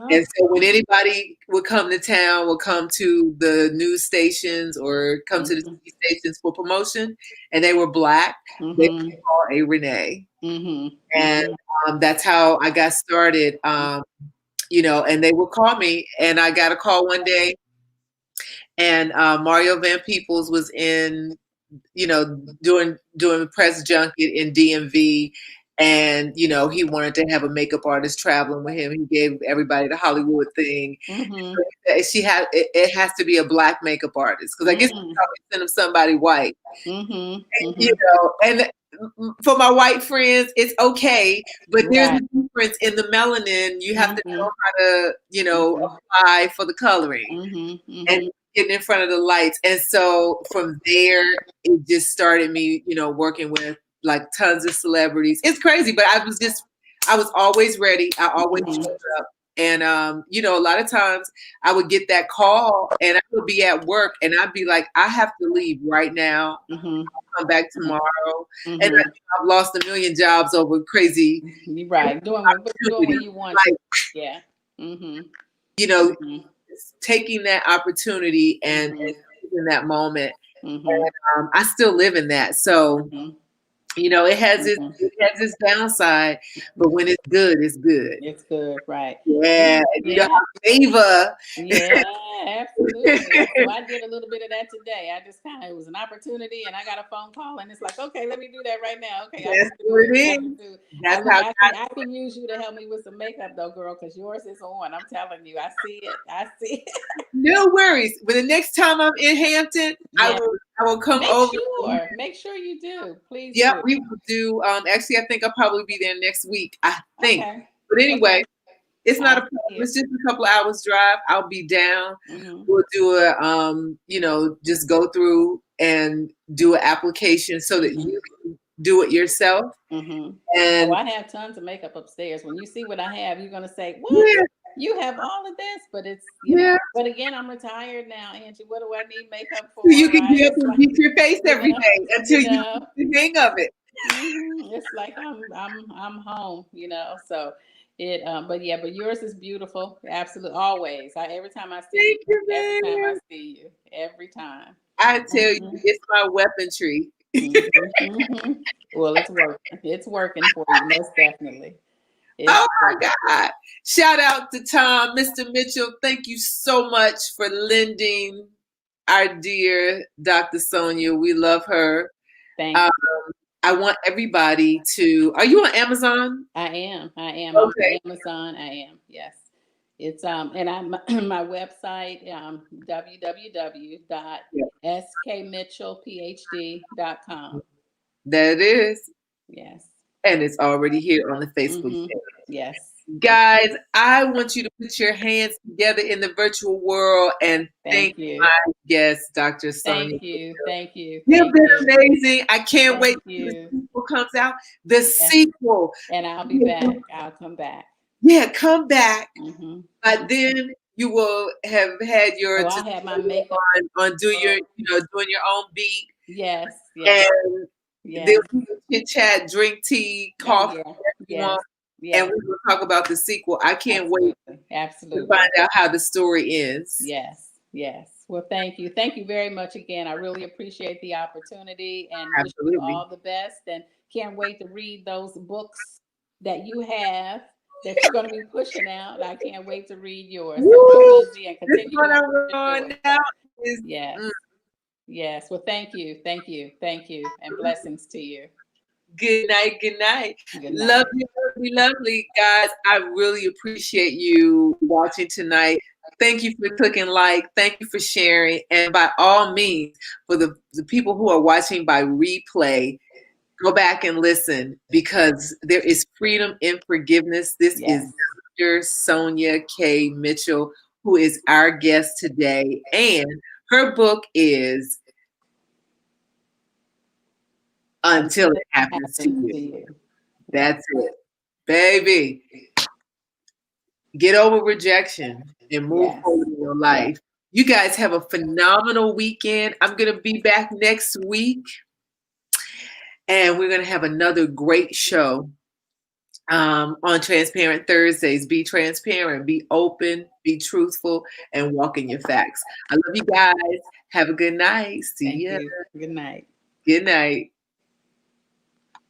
Speaker 1: And so when anybody would come to town, would come to the news stations or come to the
Speaker 2: Mhm.
Speaker 1: TV stations for promotion, and they were Black, they
Speaker 2: Mhm.
Speaker 1: would call a Renee.
Speaker 2: Mhm.
Speaker 1: And
Speaker 2: Mhm.
Speaker 1: that's how I got started. And they would call me, and I got a call one day, and Mario Van Peebles was in, doing press junket in DMV, and he wanted to have a makeup artist traveling with him. He gave everybody the Hollywood thing.
Speaker 2: Mhm.
Speaker 1: It has to be a Black makeup artist, because I guess you
Speaker 2: Mhm.
Speaker 1: probably send him somebody white.
Speaker 2: Mhm.
Speaker 1: you
Speaker 2: Mhm.
Speaker 1: and for my white friends, it's okay, but there's
Speaker 2: Right.
Speaker 1: a difference in the melanin. You have to know
Speaker 2: Mhm.
Speaker 1: how to,
Speaker 2: Mhm.
Speaker 1: apply for the coloring
Speaker 2: Mhm.
Speaker 1: and
Speaker 2: Mhm.
Speaker 1: getting in front of the lights. And so from there, it just started me, working with like tons of celebrities. It's crazy, but I was always ready. I always
Speaker 2: Mhm.
Speaker 1: showed up. And a lot of times I would get that call, and I would be at work, and I'd be like, I have to leave right now,
Speaker 2: Mhm.
Speaker 1: come back
Speaker 2: Mhm.
Speaker 1: tomorrow. And
Speaker 2: Mhm.
Speaker 1: I've lost a million jobs over crazy
Speaker 2: You're right. Doing what
Speaker 1: opportunities.
Speaker 2: you want to.
Speaker 1: Like,
Speaker 2: Yeah. Mhm.
Speaker 1: you know,
Speaker 2: Mhm.
Speaker 1: taking that opportunity and
Speaker 2: Mhm.
Speaker 1: in that moment.
Speaker 2: Mhm.
Speaker 1: And I still live in that. So,
Speaker 2: Mhm. Mhm.
Speaker 1: it has its downside, but when it's good, it's good.
Speaker 2: It's good, right?
Speaker 1: Yeah.
Speaker 2: You,
Speaker 1: And
Speaker 2: yeah.
Speaker 1: favor.
Speaker 2: Yeah, absolutely. So I did a little bit of that today. I just kind of, it was an opportunity and I got a phone call and it's like, okay, let me do that right now. Okay, I
Speaker 1: That's
Speaker 2: can do
Speaker 1: what
Speaker 2: it.
Speaker 1: it
Speaker 2: I
Speaker 1: is.
Speaker 2: can do.
Speaker 1: That's how
Speaker 2: I can use you to help me with some makeup though, girl, because yours is on. I'm telling you, I see it. I see it.
Speaker 1: no worries. But the next time I'm in Hampton,
Speaker 2: Yeah.
Speaker 1: I will come over.
Speaker 2: Make sure you do. Please
Speaker 1: Yeah,
Speaker 2: do.
Speaker 1: we will do. Actually, I think I'll probably be there next week. I think.
Speaker 2: Okay.
Speaker 1: But anyway,
Speaker 2: Okay.
Speaker 1: it's not a
Speaker 2: I'll
Speaker 1: problem.
Speaker 2: see you.
Speaker 1: It's just a couple of hours drive. I'll be down.
Speaker 2: Mm-hmm.
Speaker 1: We'll do just go through and do an application so that
Speaker 2: Mm-hmm.
Speaker 1: you can do it yourself.
Speaker 2: Mm-hmm. Oh,
Speaker 1: And
Speaker 2: I have tons of makeup upstairs. When you see what I have, you're gonna say, "What?
Speaker 1: yeah,
Speaker 2: You have all of this, but it's,
Speaker 1: Yeah.
Speaker 2: but again, I'm retired now, Angie. What do I need makeup
Speaker 1: So you
Speaker 2: for,
Speaker 1: can
Speaker 2: right?
Speaker 1: get up
Speaker 2: It's
Speaker 1: and
Speaker 2: like,
Speaker 1: beat your face
Speaker 2: you
Speaker 1: every
Speaker 2: know,
Speaker 1: day until
Speaker 2: you
Speaker 1: you
Speaker 2: know,
Speaker 1: get the hang of it.
Speaker 2: it's like I'm home, so but yeah, but yours is beautiful. Absolutely. Always. Every time I see
Speaker 1: Thank
Speaker 2: you,
Speaker 1: you,
Speaker 2: every time I
Speaker 1: man.
Speaker 2: see you, every time.
Speaker 1: I tell you,
Speaker 2: Hmm.
Speaker 1: it's my weaponry.
Speaker 2: Hmm. Hmm. Well, it's working. It's working for you, most definitely. It's
Speaker 1: Oh
Speaker 2: working.
Speaker 1: my God. Shout out to Tom, Mr. Mitchell. Thank you so much for lending our dear Dr. Sonia. We love her.
Speaker 2: Thank
Speaker 1: Um,
Speaker 2: you.
Speaker 1: I want everybody to. Are you on Amazon?
Speaker 2: I am. I am. I'm
Speaker 1: Okay.
Speaker 2: on Amazon. I am. Yes. It's and I'm my website
Speaker 1: Yeah,
Speaker 2: www.skmitchellphd.com.
Speaker 1: that it is.
Speaker 2: Yes.
Speaker 1: And it's already here on the Facebook
Speaker 2: Mhm.
Speaker 1: page.
Speaker 2: Yes. Yes.
Speaker 1: Guys, I want you to put your hands together in the virtual world and thank
Speaker 2: Thank you.
Speaker 1: my guest, Dr. Sonia.
Speaker 2: Thank you. Thank you.
Speaker 1: You've
Speaker 2: Thank
Speaker 1: been
Speaker 2: you.
Speaker 1: amazing. I can't wait
Speaker 2: Thank
Speaker 1: till the
Speaker 2: you.
Speaker 1: sequel comes out. The
Speaker 2: Yes.
Speaker 1: sequel.
Speaker 2: And I'll be back. I'll come back.
Speaker 1: Yeah, come back.
Speaker 2: Mhm.
Speaker 1: But then you will have had your
Speaker 2: Oh, I'll have my makeup.
Speaker 1: on do your,
Speaker 2: Oh,
Speaker 1: doing your own beat.
Speaker 2: yes. Yes.
Speaker 1: And
Speaker 2: Yes.
Speaker 1: there'll be chit chat, drink tea,
Speaker 2: Oh
Speaker 1: coffee,
Speaker 2: yeah.
Speaker 1: whatever you
Speaker 2: Yes.
Speaker 1: want. And
Speaker 2: Yes.
Speaker 1: we will talk about the sequel. I can't wait
Speaker 2: Absolutely.
Speaker 1: to find
Speaker 2: Absolutely.
Speaker 1: out how the story ends.
Speaker 2: Yes. Yes. Well, thank you. Thank you very much again. I really appreciate the opportunity and wish you
Speaker 1: Absolutely.
Speaker 2: all the best and can't wait to read those books that you have that you're going to be pushing out. I can't wait to read yours. So be
Speaker 1: Woo!
Speaker 2: busy and
Speaker 1: This
Speaker 2: continue
Speaker 1: one
Speaker 2: doing
Speaker 1: I'm
Speaker 2: what you're
Speaker 1: on
Speaker 2: doing.
Speaker 1: now
Speaker 2: So,
Speaker 1: is
Speaker 2: yes. Yes. Well, thank you. Thank you. Thank you. And blessings to you.
Speaker 1: good night. Good night.
Speaker 2: Good night.
Speaker 1: Lovely, lovely, lovely guys. I really appreciate you watching tonight. Thank you for clicking like. Thank you for sharing. And by all means, for the people who are watching by replay, go back and listen because there is freedom in forgiveness. This is
Speaker 2: Yes.
Speaker 1: Dr. Sonia K. Mitchell, who is our guest today. And her book is Until
Speaker 2: Until
Speaker 1: It
Speaker 2: it
Speaker 1: Happens to
Speaker 2: happens
Speaker 1: You.
Speaker 2: to you. Yes.
Speaker 1: That's it. Baby, get over rejection and move
Speaker 2: Yes.
Speaker 1: forward in your
Speaker 2: Yes.
Speaker 1: life. You guys have a phenomenal weekend. I'm going to be back next week and we're going to have another great show on Transparent Thursdays. Be transparent, be open, be truthful, and walk in your facts. I love you guys. Have a good night. See
Speaker 2: Thank
Speaker 1: ya.
Speaker 2: you. Good night.
Speaker 1: Good night.